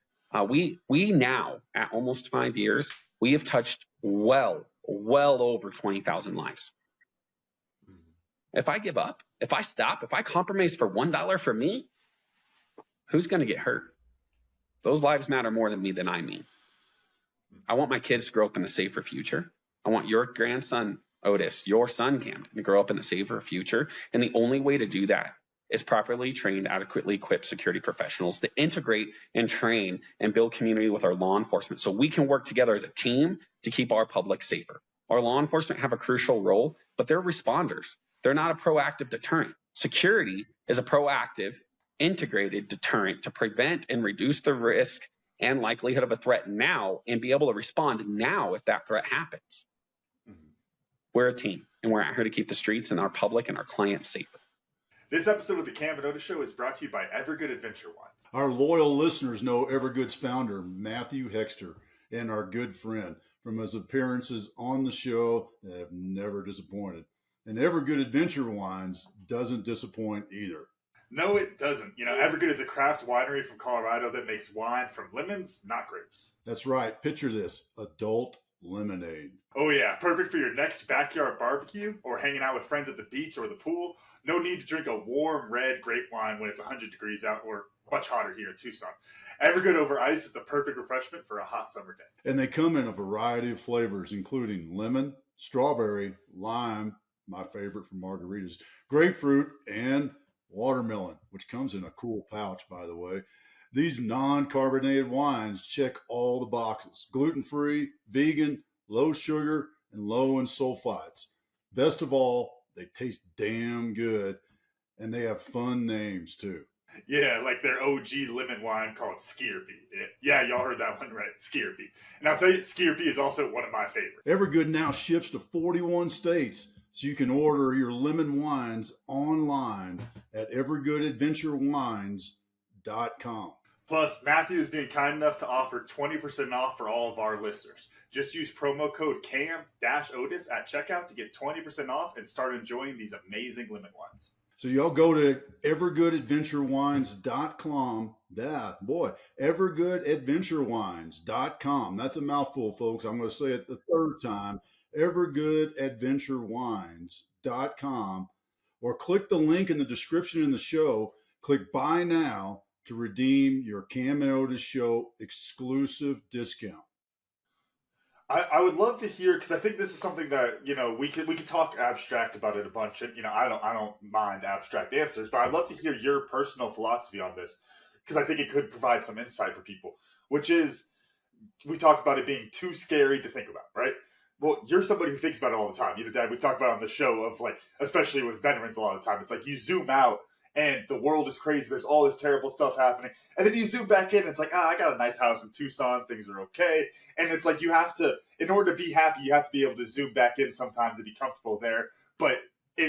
We now, at almost 5 years, we have touched well over 20,000 lives. If I give up, if I stop, if I compromise for $1 for me, who's going to get hurt? Those lives matter more than me than I mean. I want my kids to grow up in a safer future. I want your grandson, Otis, your son, Camden, to grow up in a safer future. And the only way to do that is properly trained, adequately equipped security professionals to integrate and train and build community with our law enforcement so we can work together as a team to keep our public safer. Our law enforcement have a crucial role, but they're responders. They're not a proactive deterrent. Security is a proactive, integrated deterrent to prevent and reduce the risk and likelihood of a threat now and be able to respond now if that threat happens. We're a team, and we're out here to keep the streets and our public and our clients safer. This episode of the Cam and Otis Show is brought to you by Evergood Adventure Wines. Our loyal listeners know Evergood's founder, Matthew Hexter, and our good friend. From his appearances on the show, they have never disappointed. And Evergood Adventure Wines doesn't disappoint either. No, it doesn't. Evergood is a craft winery from Colorado that makes wine from lemons, not grapes. That's right. Picture this, adult lemonade. Oh yeah, perfect for your next backyard barbecue or hanging out with friends at the beach or the pool. No need to drink a warm red grape wine when it's 100 degrees out or much hotter here in Tucson. Evergood over ice is the perfect refreshment for a hot summer day. And they come in a variety of flavors, including lemon, strawberry, lime, my favorite for margaritas, grapefruit, and watermelon, which comes in a cool pouch, by the way. These non-carbonated wines check all the boxes. Gluten-free, vegan, low sugar, and low in sulfites. Best of all, they taste damn good, and they have fun names, too. Yeah, like their OG lemon wine called Skierpy. Yeah, y'all heard that one right, Skierpy. And I'll tell you, Skierpy is also one of my favorites. Evergood now ships to 41 states, so you can order your lemon wines online at evergoodadventurewines.com. Plus, Matthew is being kind enough to offer 20% off for all of our listeners. Just use promo code CAM-OTIS at checkout to get 20% off and start enjoying these amazing lemon wines. So y'all go to evergoodadventurewines.com. Evergoodadventurewines.com. That's a mouthful, folks. I'm going to say it the third time. Evergoodadventurewines.com. Or click the link in the description in the show. Click Buy Now to redeem your Cam and Otis Show exclusive discount. I would love to hear, because I think this is something that, we could talk abstract about it a bunch, and I don't mind abstract answers, but I'd love to hear your personal philosophy on this, because I think it could provide some insight for people, which is, we talk about it being too scary to think about, right? Well, you're somebody who thinks about it all the time. Dad, we talk about it on the show of, like, especially with veterans a lot of the time, it's like you zoom out and the world is crazy. There's all this terrible stuff happening. And then you zoom back in, and it's like, I got a nice house in Tucson. Things are okay. And it's like you have to, in order to be happy, you have to be able to zoom back in sometimes and be comfortable there. But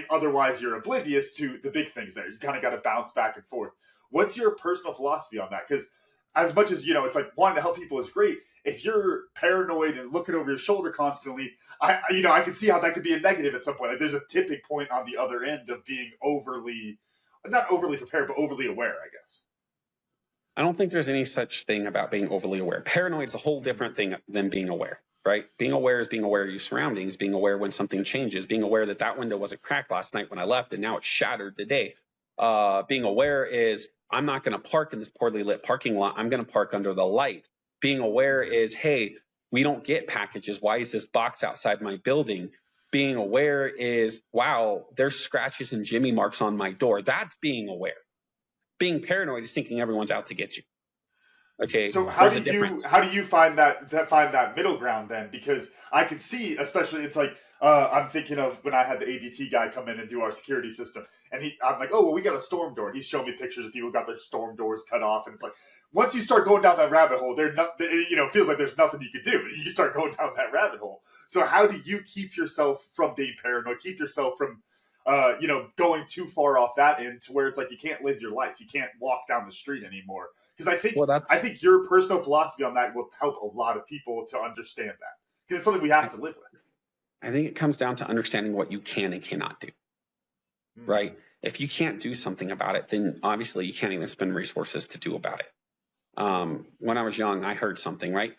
otherwise, you're oblivious to the big things there. You kind of got to bounce back and forth. What's your personal philosophy on that? Because as much as, it's like wanting to help people is great. If you're paranoid and looking over your shoulder constantly, I can see how that could be a negative at some point. Like there's a tipping point on the other end of being not overly prepared, but overly aware, I guess. I don't think there's any such thing about being overly aware. Paranoid is a whole different thing than being aware. right? Being aware is being aware of your surroundings, being aware when something changes, being aware that that window wasn't cracked last night when I left and now it's shattered today. Being aware is I'm not going to park in this poorly lit parking lot. I'm going to park under the light. Being aware is, hey, we don't get packages. Why is this box outside my building? Being aware is, wow, there's scratches and Jimmy marks on my door. That's being aware. Being paranoid is thinking everyone's out to get you. Okay, So there's a difference. how do you find that middle ground then? Because I can see, especially, it's like I'm thinking of when I had the ADT guy come in and do our security system, and I'm like, oh well, we got a storm door. And he's showing me pictures of people who got their storm doors cut off, and it's like once you start going down that rabbit hole, it feels like there's nothing you can do. You start going down that rabbit hole. So how do you keep yourself from being paranoid? Keep yourself from going too far off that end to where it's like you can't live your life. You can't walk down the street anymore. Because I think your personal philosophy on that will help a lot of people to understand that. Because it's something we have to live with. I think it comes down to understanding what you can and cannot do. Mm-hmm. Right? If you can't do something about it, then obviously you can't even spend resources to do about it. When I was young, I heard something, right?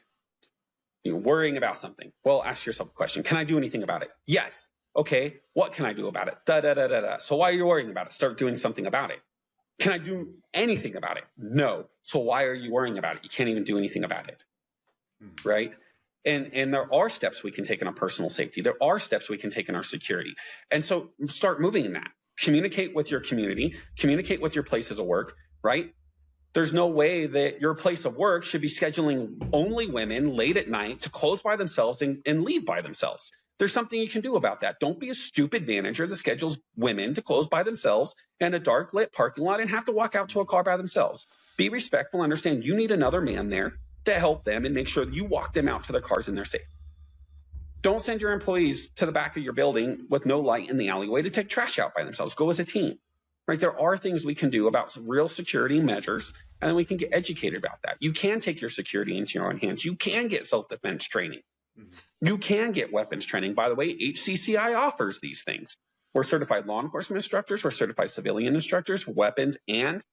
Worrying about something. Well, ask yourself a question. Can I do anything about it? Yes. Okay. What can I do about it? Da. So why are you worrying about it? Start doing something about it. Can I do anything about it? No. So why are you worrying about it? You can't even do anything about it. Right? And there are steps we can take in our personal safety. There are steps we can take in our security. And so start moving in that. Communicate with your community. Communicate with your places of work, right? There's no way that your place of work should be scheduling only women late at night to close by themselves and leave by themselves. There's something you can do about that. Don't be a stupid manager that schedules women to close by themselves in a dark lit parking lot and have to walk out to a car by themselves. Be respectful. Understand you need another man there to help them and make sure that you walk them out to their cars and they're safe. Don't send your employees to the back of your building with no light in the alleyway to take trash out by themselves. Go as a team. Right? There are things we can do about real security measures, and then we can get educated about that. You can take your security into your own hands. You can get self-defense training. Mm-hmm. You can get weapons training. By the way, HCCI offers these things. We're certified law enforcement instructors. We're certified civilian instructors, weapons and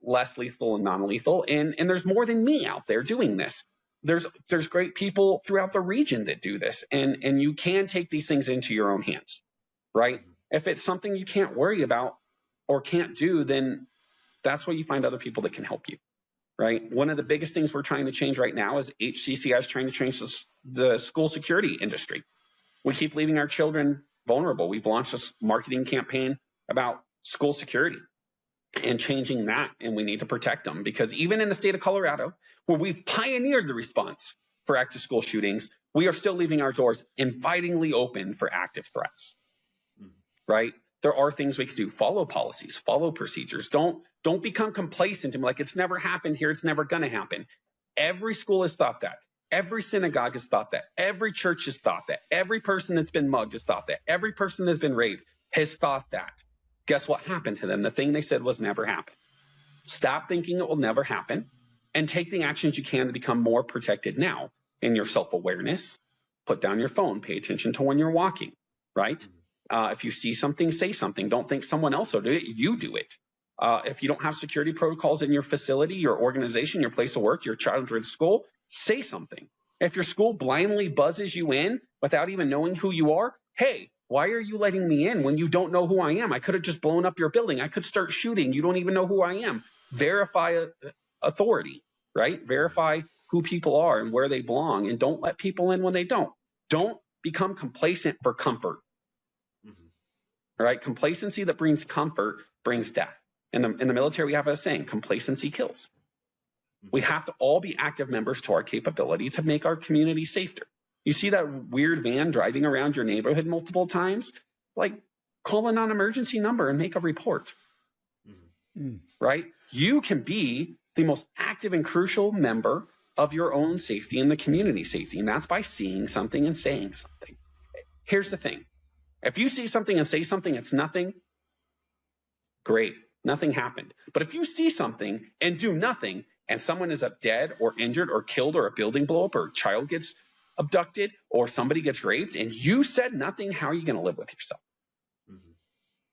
less lethal and non-lethal. And there's more than me out there doing this. There's great people throughout the region that do this, and you can take these things into your own hands. Right? If it's something you can't worry about or can't do, then that's where you find other people that can help you, right? One of the biggest things we're trying to change right now is HCCI is trying to change the school security industry. We keep leaving our children vulnerable. We've launched this marketing campaign about school security and changing that, and we need to protect them because even in the state of Colorado, where we've pioneered the response for active school shootings, we are still leaving our doors invitingly open for active threats, right? There are things we can do. Follow policies, follow procedures. Don't become complacent and be like, it's never happened here. It's never going to happen. Every school has thought that. Every synagogue has thought that. Every church has thought that. Every person that's been mugged has thought that. Every person that's been raped has thought that. Guess what happened to them? The thing they said was never happen. Stop thinking it will never happen and take the actions you can to become more protected now in your self-awareness. Put down your phone. Pay attention to when you're walking, right? If you see something, say something. Don't think someone else will do it. You do it. If you don't have security protocols in your facility, your organization, your place of work, your children's school, say something. If your school blindly buzzes you in without even knowing who you are, hey, why are you letting me in when you don't know who I am? I could have just blown up your building. I could start shooting. You don't even know who I am. Verify authority, right? Verify who people are and where they belong, and don't let people in when they don't. Don't become complacent for comfort. All right, complacency that brings comfort brings death. In the military, we have a saying: complacency kills. We have to all be active members to our capability to make our community safer. You see that weird van driving around your neighborhood multiple times? Like, call a non-emergency number and make a report. Right? You can be the most active and crucial member of your own safety and the community safety, and that's by seeing something and saying something. Here's the thing. If you see something and say something, it's nothing, great, nothing happened. But if you see something and do nothing, and someone is up dead or injured or killed, or a building blow up, or a child gets abducted, or somebody gets raped, and you said nothing, how are you going to live with yourself?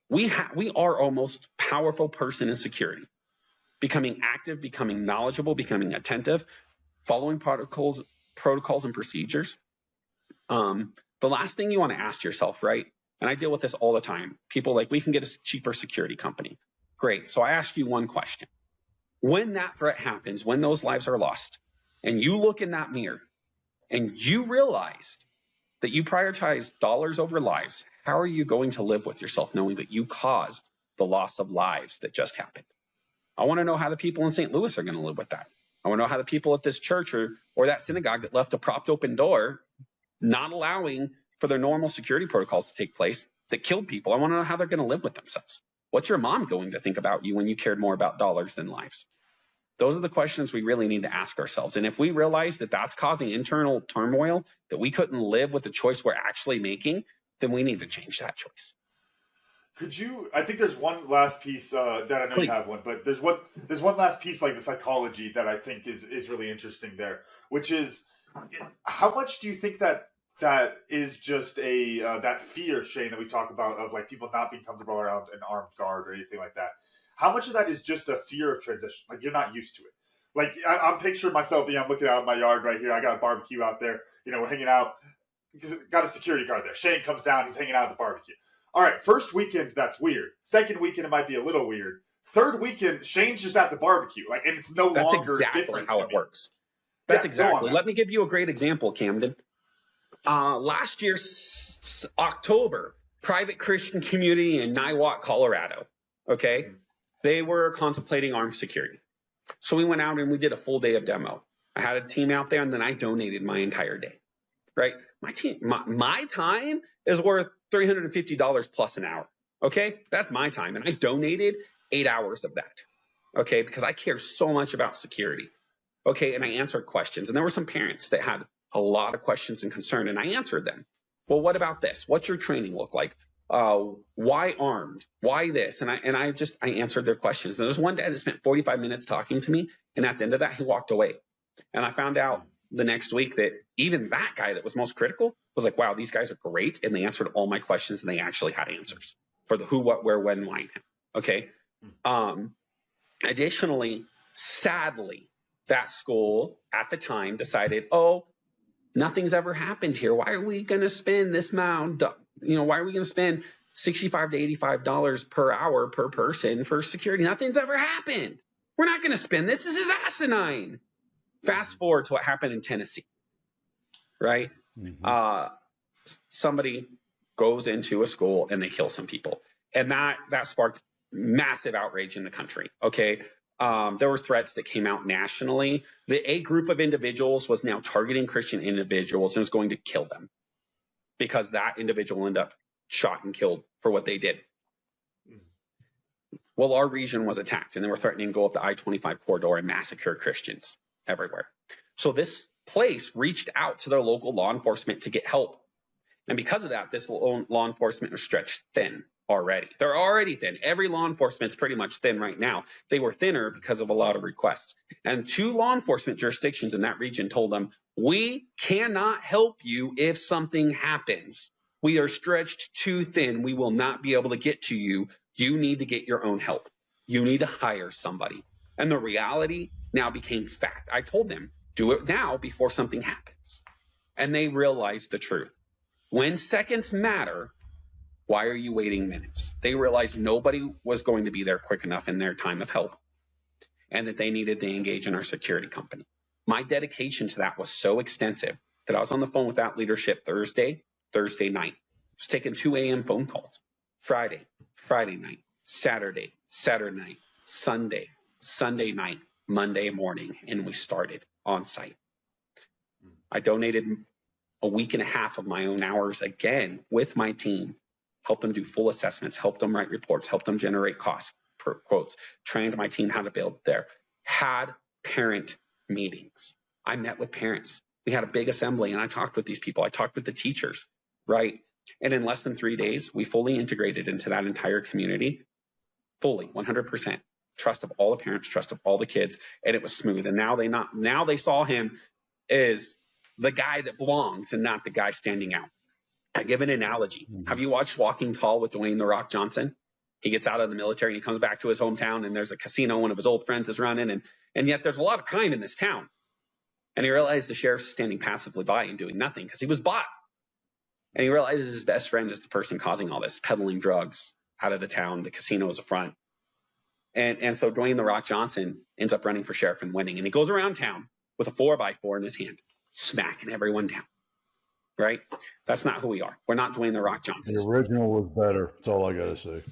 We are our most powerful person in security. Becoming active, becoming knowledgeable, becoming attentive, following protocols and procedures, The last thing you want to ask yourself, right? And I deal with this all the time. People like, we can get a cheaper security company. Great. So I ask you one question. When that threat happens, when those lives are lost, and you look in that mirror and you realized that you prioritize dollars over lives, how are you going to live with yourself knowing that you caused the loss of lives that just happened? I want to know how the people in St. Louis are going to live with that. I want to know how the people at this church or that synagogue that left a propped open door, not allowing for their normal security protocols to take place, that killed people. I want to know how they're going to live with themselves. What's your mom going to think about you when you cared more about dollars than lives? Those are the questions we really need to ask ourselves. And if we realize that that's causing internal turmoil, that we couldn't live with the choice we're actually making, then we need to change that choice. Could you? I think there's one last piece that I know Please. you have one, but there's one last piece, like the psychology, that I think is really interesting there, which is how much do you think that is just a that fear, Shane, that we talk about of like people not being comfortable around an armed guard or anything like that? How much of that is just a fear of transition? Like you're not used to it. Like I'm picturing myself, I'm looking out at my yard right here. I got a barbecue out there. We're hanging out. Got a security guard there. Shane comes down. He's hanging out at the barbecue. All right, first weekend, that's weird. Second weekend, it might be a little weird. Third weekend, Shane's just at the barbecue. Like, and it's no longer exactly different how to it me. works. That's Yeah, exactly. Let me give you a great example, Camden. Last year, October, private Christian community in Niwot, Colorado. Okay. Mm-hmm. They were contemplating armed security. So we went out and we did a full day of demo. I had a team out there and then I donated my entire day. Right. My time is worth $350 plus an hour. Okay. That's my time. And I donated 8 hours of that. Okay. Because I care so much about security. Okay. And I answered questions. And there were some parents that had a lot of questions and concern, and I answered them. Well, what about this? What's your training look like? Why armed? Why this? And I answered their questions. And there's one dad that spent 45 minutes talking to me. And at the end of that, he walked away. And I found out the next week that even that guy that was most critical was like, wow, these guys are great. And they answered all my questions and they actually had answers for the who, what, where, when, why, now. Okay. Additionally, sadly, that school at the time decided, nothing's ever happened here. Why are we going to spend this amount? Why are we going to spend $65 to $85 per hour per person for security? Nothing's ever happened. We're not going to spend this. This is asinine. Fast forward to what happened in Tennessee, right? Mm-hmm. Somebody goes into a school and they kill some people. And that sparked massive outrage in the country, okay? There were threats that came out nationally. A group of individuals was now targeting Christian individuals and was going to kill them because that individual ended up shot and killed for what they did. Well, our region was attacked and they were threatening to go up the I-25 corridor and massacre Christians everywhere. So this place reached out to their local law enforcement to get help. And because of that, this law enforcement was stretched thin already. They're already thin. Every law enforcement's pretty much thin right now. They were thinner because of a lot of requests. And 2 law enforcement jurisdictions in that region told them, we cannot help you if something happens. We are stretched too thin. We will not be able to get to you. You need to get your own help. You need to hire somebody. And the reality now became fact. I told them, do it now before something happens. And they realized the truth. When seconds matter, why are you waiting minutes? They realized nobody was going to be there quick enough in their time of help and that they needed to engage in our security company. My dedication to that was so extensive that I was on the phone with that leadership Thursday night. I was taking 2 a.m. phone calls. Friday night, Saturday night, Sunday night, Monday morning, and we started on site. I donated a week and a half of my own hours again with my team, helped them do full assessments, helped them write reports, helped them generate cost quotes, trained my team how to build there, had parent meetings. I met with parents. We had a big assembly and I talked with these people. I talked with the teachers, right? And in less than 3 days, we fully integrated into that entire community, fully 100%. Trust of all the parents, trust of all the kids, and it was smooth. And now they saw him as the guy that belongs and not the guy standing out. I give an analogy. Mm-hmm. Have you watched Walking Tall with Dwayne "The Rock" Johnson? He gets out of the military and he comes back to his hometown and there's a casino one of his old friends is running and yet there's a lot of crime in this town. And he realized the sheriff's standing passively by and doing nothing because he was bought. And he realizes his best friend is the person causing all this, peddling drugs out of the town. The casino is a front. And so Dwayne "The Rock" Johnson ends up running for sheriff and winning. And he goes around town with a 4x4 in his hand, smacking everyone down. Right? That's not who we are. We're not Dwayne "The Rock" Johnson. The original was better. That's all I got to say.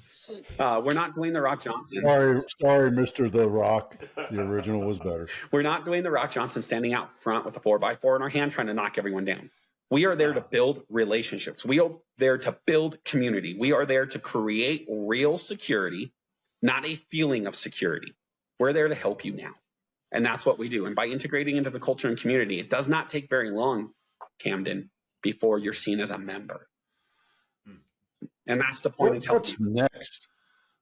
We're not Dwayne "The Rock" Johnson. Sorry, Mr. The Rock. The original was better. We're not Dwayne "The Rock" Johnson standing out front with a 4x4 in our hand trying to knock everyone down. We are there to build relationships. We are there to build community. We are there to create real security, not a feeling of security. We're there to help you now. And that's what we do. And by integrating into the culture and community, it does not take very long, Camden, before you're seen as a member. And that's the point. What's next?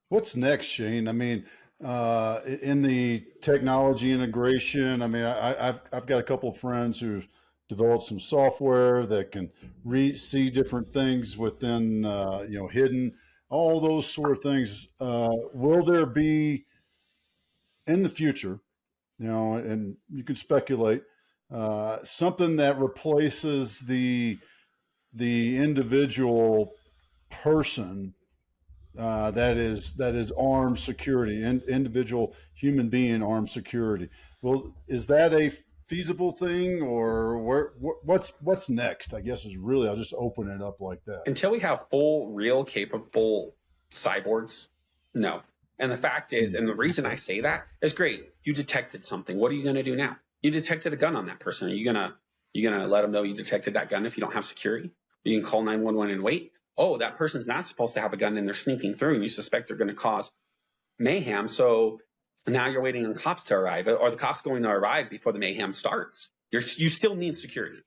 What's next, Shane? I mean, in the technology integration, I mean, I've got a couple of friends who developed some software that can see different things within, hidden, all those sort of things. Will there be in the future, and you can speculate, something that replaces the individual person that is armed security, individual human being armed security? Well, is that a feasible thing, or what's next? I guess is really, I'll just open it up like that. Until we have full, real, capable cyborgs, no. And the fact is, and the reason I say that is, great, you detected something. What are you going to do now? You detected a gun on that person. Are you gonna let them know you detected that gun if you don't have security? You can call 911 and wait. Oh, that person's not supposed to have a gun and they're sneaking through, and you suspect they're going to cause mayhem. So now you're waiting on cops to arrive, or the cops going to arrive before the mayhem starts. You still need security.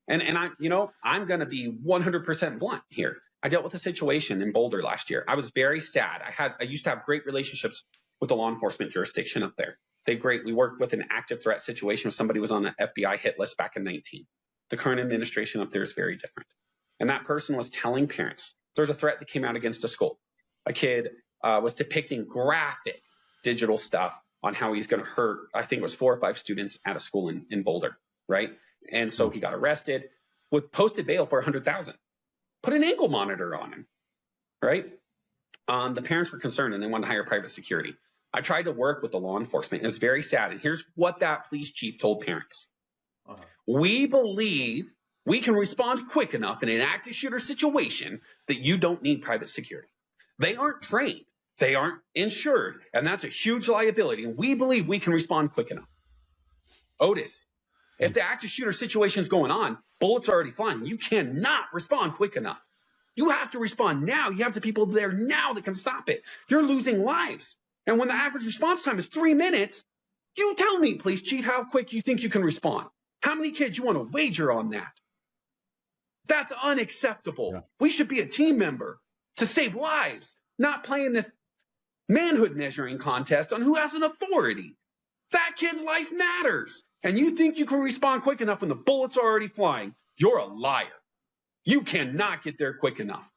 And I'm going to be 100% blunt here. I dealt with a situation in Boulder last year. I was very sad. I used to have great relationships with the law enforcement jurisdiction up there. We worked with an active threat situation where somebody was on the FBI hit list back in 2019. The current administration up there is very different. And that person was telling parents, there's a threat that came out against a school. A kid was depicting graphic digital stuff on how he's going to hurt, I think it was 4 or 5 students at a school in Boulder, right? And so he got arrested, with posted bail for $100,000. Put an ankle monitor on him, right? The parents were concerned and they wanted to hire private security. I tried to work with the law enforcement. It's very sad. And here's what that police chief told parents. We believe we can respond quick enough in an active shooter situation that you don't need private security. They aren't trained. They aren't insured. And that's a huge liability. And we believe we can respond quick enough. Otis, if the active shooter situation is going on, bullets are already flying. You cannot respond quick enough. You have to respond now. You have the people there now that can stop it. You're losing lives. And when the average response time is 3 minutes, you tell me, police chief, how quick you think you can respond. How many kids you want to wager on that? That's unacceptable. Yeah. We should be a team member to save lives, not playing this manhood measuring contest on who has an authority. That kid's life matters. And you think you can respond quick enough when the bullets are already flying. You're a liar. You cannot get there quick enough.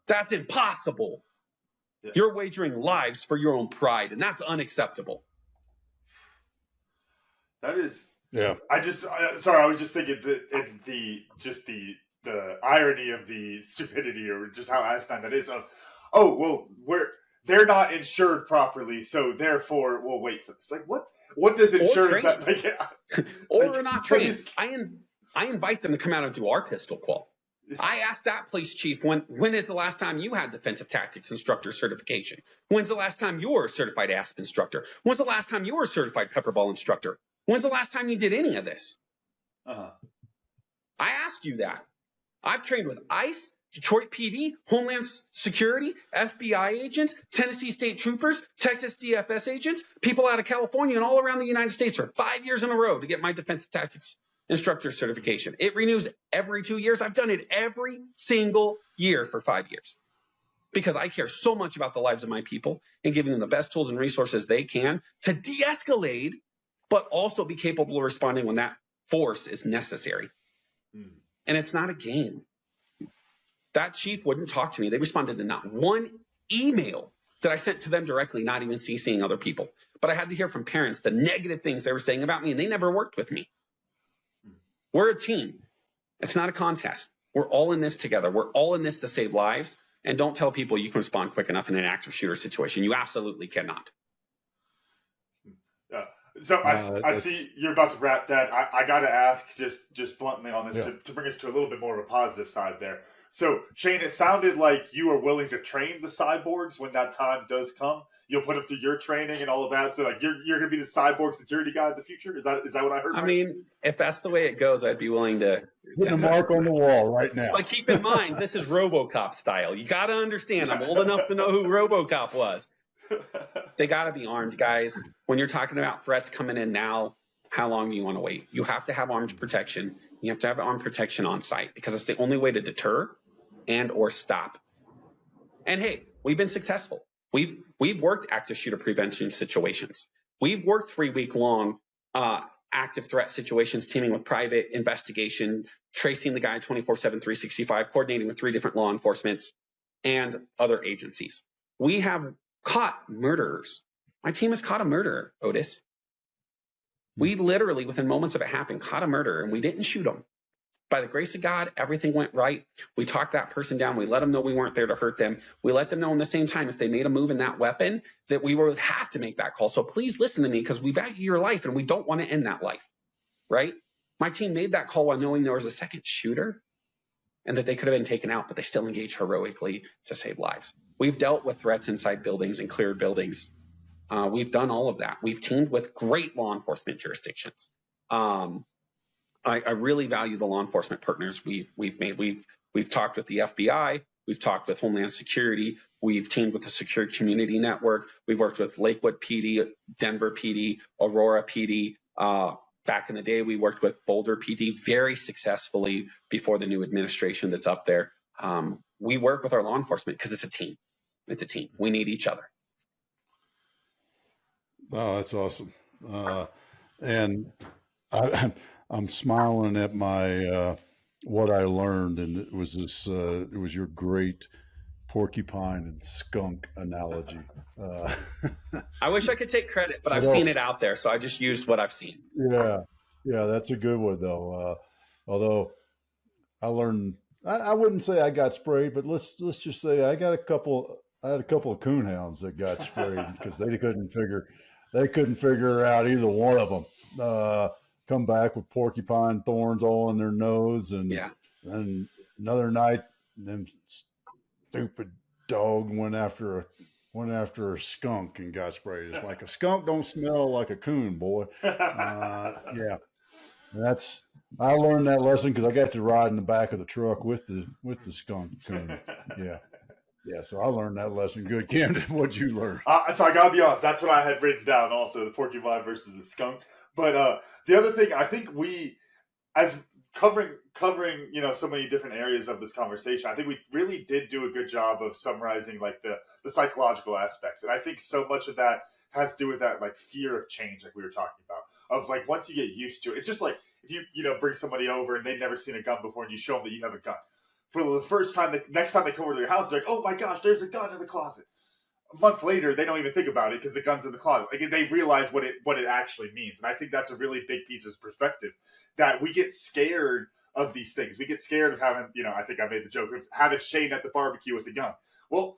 That's impossible. Yeah. You're wagering lives for your own pride, and that's unacceptable. That is... Yeah. I was just thinking the irony of the stupidity, or just how asinine that is of, they're not insured properly, so therefore we'll wait for this. Like, what does insurance have, or not trained? I invite them to come out and do our pistol qual. I asked that police chief, when is the last time you had defensive tactics instructor certification? When's the last time you were a certified ASP instructor? When's the last time you were a certified pepperball instructor? When's the last time you did any of this? I asked you that. I've trained with ICE, Detroit PD, Homeland Security, FBI agents, Tennessee State Troopers, Texas DFS agents, people out of California and all around the United States for 5 years in a row to get my defensive tactics instructor certification. It renews every 2 years. I've done it every single year for 5 years because I care so much about the lives of my people and giving them the best tools and resources they can to de-escalate, but also be capable of responding when that force is necessary. And it's not a game. That chief wouldn't talk to me. They responded to not one email that I sent to them directly, not even CCing other people. But I had to hear from parents the negative things they were saying about me, and they never worked with me. We're a team. It's not a contest. We're all in this together. We're all in this to save lives. And don't tell people you can respond quick enough in an active shooter situation. You absolutely cannot. Yeah. So I see you're about to wrap that. I got to ask just bluntly on this to bring us to a little bit more of a positive side there. So Shane, it sounded like you are willing to train the cyborgs when that time does come. You'll put them through your training and all of that. So like you're going to be the cyborg security guy of the future. Is that what I heard? I mean, if that's the way it goes, I'd be willing to put the mark on the wall right now. But keep in mind, this is RoboCop style. You got to understand, I'm old enough to know who RoboCop was. They got to be armed, guys. When you're talking about threats coming in now, how long do you want to wait? You have to have armed protection. You have to have armed protection on site because it's the only way to deter and or stop. And hey, we've been successful. We've worked active shooter prevention situations. We've worked 3-week-long active threat situations, teaming with private investigation, tracing the guy 24/7, 365, coordinating with 3 different law enforcements and other agencies. We have caught murderers. My team has caught a murderer, Otis. We literally, within moments of it happening, caught a murderer, and we didn't shoot him. By the grace of God, everything went right. We talked that person down. We let them know we weren't there to hurt them. We let them know in the same time, if they made a move in that weapon, that we would have to make that call. So please listen to me, because we value your life and we don't want to end that life, right? My team made that call while knowing there was a second shooter and that they could have been taken out, but they still engaged heroically to save lives. We've dealt with threats inside buildings and cleared buildings. We've done all of that. We've teamed with great law enforcement jurisdictions. I really value the law enforcement partners we've made. We've talked with the FBI. We've talked with Homeland Security. We've teamed with the Secure Community Network. We've worked with Lakewood PD, Denver PD, Aurora PD. Back in the day, we worked with Boulder PD very successfully before the new administration that's up there. We work with our law enforcement because it's a team. It's a team. We need each other. Oh, that's awesome. And I'm smiling at my what I learned, and it was this. It was your great porcupine and skunk analogy. I wish I could take credit, but I've seen it out there, so I just used what I've seen. Yeah, that's a good one though. Although I learned, I wouldn't say I got sprayed, but let's just say I had a couple of coonhounds that got sprayed because they couldn't figure out either one of them. Come back with porcupine thorns all in their nose, and then another night, them stupid dog went after a skunk and got sprayed. It's like a skunk don't smell like a coon, boy. Yeah, I learned that lesson because I got to ride in the back of the truck with the skunk coon. Yeah. So I learned that lesson. Good, Camden. What'd you learn? So I gotta be honest, that's what I had written down. Also, the porcupine versus the skunk. But the other thing, I think we, as covering so many different areas of this conversation, I think we really did do a good job of summarizing like the psychological aspects, and I think so much of that has to do with that like fear of change, like we were talking about. Of like once you get used to it, it's just like if you bring somebody over and they've never seen a gun before, and you show them that you have a gun. For the first time, the next time they come over to your house, they're like, "Oh my gosh, there's a gun in the closet." A month later, they don't even think about it because the gun's in the closet. Like they realize what it actually means, and I think that's a really big piece of perspective that we get scared of these things. We get scared of having, I think I made the joke of having Shane at the barbecue with a gun. Well,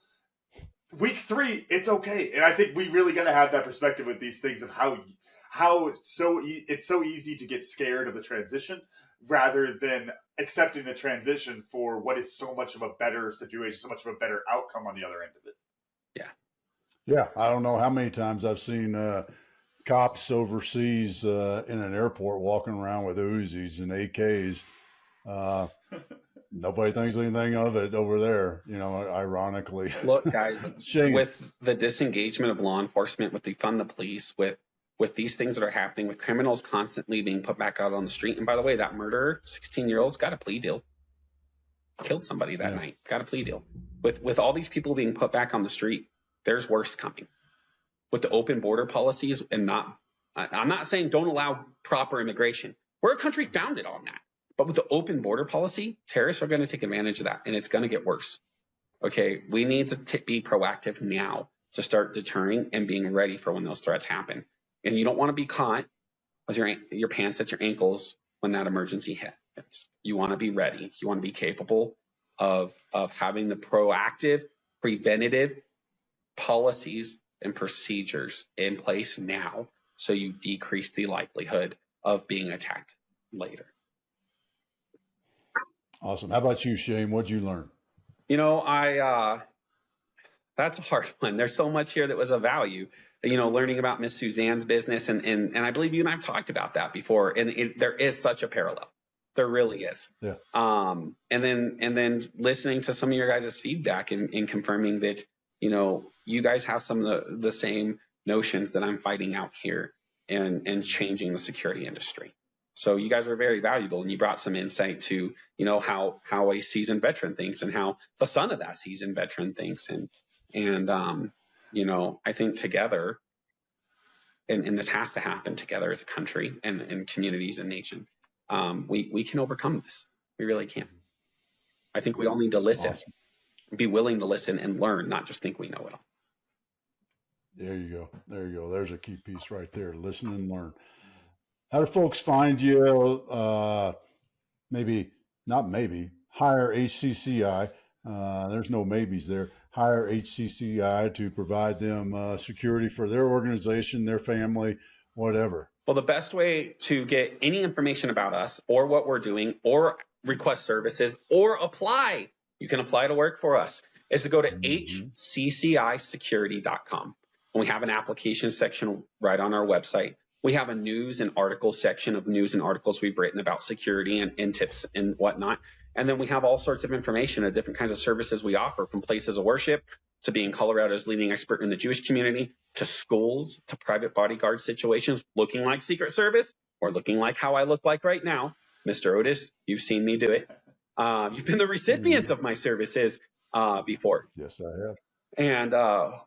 week 3, it's okay, and I think we really got to have that perspective with these things of how it's so easy to get scared of the transition rather than accepting the transition for what is so much of a better situation, so much of a better outcome on the other end of it. Yeah, I don't know how many times I've seen cops overseas in an airport walking around with Uzis and AKs. Nobody thinks anything of it over there, ironically. Look, guys, Shane. With the disengagement of law enforcement, with defund the police, with these things that are happening, with criminals constantly being put back out on the street. And by the way, that murderer, 16-year-old's got a plea deal. Killed somebody that night, got a plea deal. With all these people being put back on the street, there's worse coming. With the open border policies and I'm not saying don't allow proper immigration. We're a country founded on that. But with the open border policy, terrorists are going to take advantage of that, and it's going to get worse. Okay, we need to be proactive now to start deterring and being ready for when those threats happen. And you don't want to be caught with your pants at your ankles when that emergency hit. You want to be ready. You want to be capable of having the proactive, preventative policies and procedures in place now, so you decrease the likelihood of being attacked later. Awesome. How about you, Shane? What'd you learn? That's a hard one. There's so much here that was of value. Learning about Miss Suzanne's business, and I believe you and I've talked about that before. And there is such a parallel. There really is. Yeah. And then listening to some of your guys' feedback and confirming that you guys have some of the same notions that I'm fighting out here and changing the security industry. So you guys are very valuable, and you brought some insight to how a seasoned veteran thinks and how the son of that seasoned veteran thinks, and I think together, and this has to happen together as a country and communities and nation, we can overcome this. We really can. I think we all need to listen, Awesome. Be willing to listen and learn, not just think we know it all. There you go. There you go. There's a key piece right there. Listen and learn. How do folks find you? Hire HCCI. There's no maybes there. Hire HCCI to provide them security for their organization, their family, whatever. Well, the best way to get any information about us or what we're doing or request services or apply, you can apply to work for us, is to go to hccisecurity.com. And we have an application section right on our website. We have a news and articles section of news and articles we've written about security and tips and whatnot. And then we have all sorts of information of different kinds of services we offer, from places of worship to being Colorado's leading expert in the Jewish community, to schools, to private bodyguard situations looking like Secret Service or looking like how I look like right now. Mr. Otis, you've seen me do it. You've been the recipient of my services before. Yes, I have. And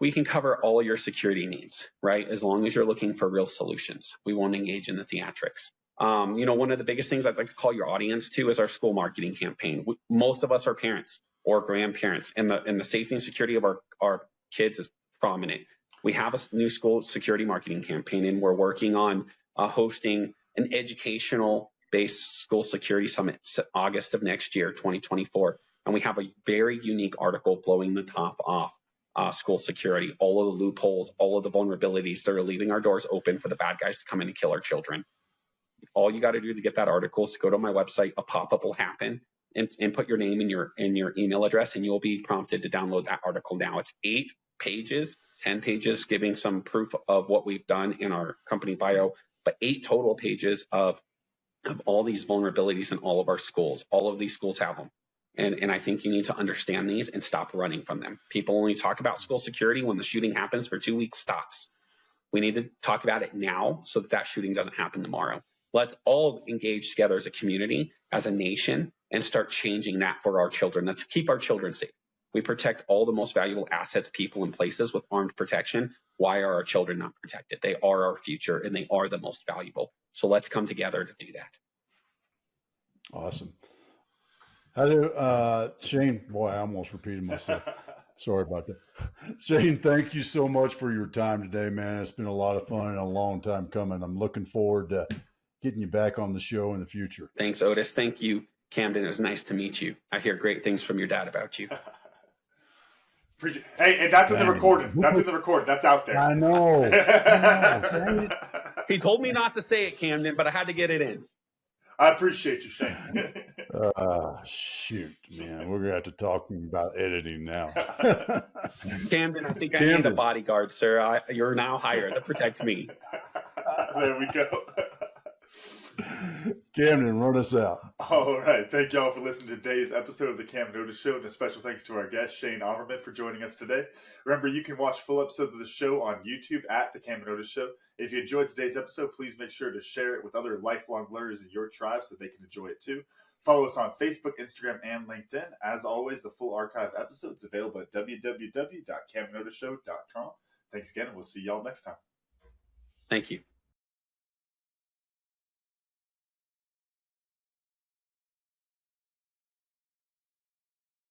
we can cover all your security needs, right? As long as you're looking for real solutions. We won't engage in the theatrics. One of the biggest things I'd like to call your audience to is our school marketing campaign. Most of us are parents or grandparents, and the safety and security of our kids is prominent. We have a new school security marketing campaign, and we're working on hosting an educational-based school security summit August of next year, 2024. And we have a very unique article blowing the top off school security, all of the loopholes, all of the vulnerabilities that are leaving our doors open for the bad guys to come in and kill our children. All you got to do to get that article is to go to my website. A pop-up will happen, and put your name and your email address, and you'll be prompted to download that article now. It's 8 pages, 10 pages giving some proof of what we've done in our company bio, but 8 total pages of all these vulnerabilities in all of our schools. All of these schools have them. And I think you need to understand these and stop running from them. People only talk about school security when the shooting happens for 2 weeks stops. We need to talk about it now so that shooting doesn't happen tomorrow. Let's all engage together as a community, as a nation, and start changing that for our children. Let's keep our children safe. We protect all the most valuable assets, people, and places with armed protection. Why are our children not protected? They are our future, and they are the most valuable. So let's come together to do that. Awesome. Shane, boy, I almost repeated myself. Sorry about that. Shane, thank you so much for your time today, man. It's been a lot of fun and a long time coming. I'm looking forward to getting you back on the show in the future. Thanks, Otis. Thank you, Camden. It was nice to meet you. I hear great things from your dad about you. Appreciate. Hey, and that's in the recording. That's in the recording. That's out there. I know. He told me not to say it, Camden, but I had to get it in. I appreciate you, Shane. Shoot, man. We're going to have to talk about editing now. Camden, I think I need a bodyguard, sir. You're now hired to protect me. There we go. Camden, run us out. All right. Thank y'all for listening to today's episode of the Camden Otis Show, and a special thanks to our guest, Shane Ammerman, for joining us today. Remember, you can watch full episodes of the show on YouTube at the Camden Otis Show. If you enjoyed today's episode, please make sure to share it with other lifelong learners in your tribe so they can enjoy it too. Follow us on Facebook, Instagram, and LinkedIn. As always, the full archive episodes available at www.camdenotisshow.com. Thanks again, and we'll see y'all next time. Thank you.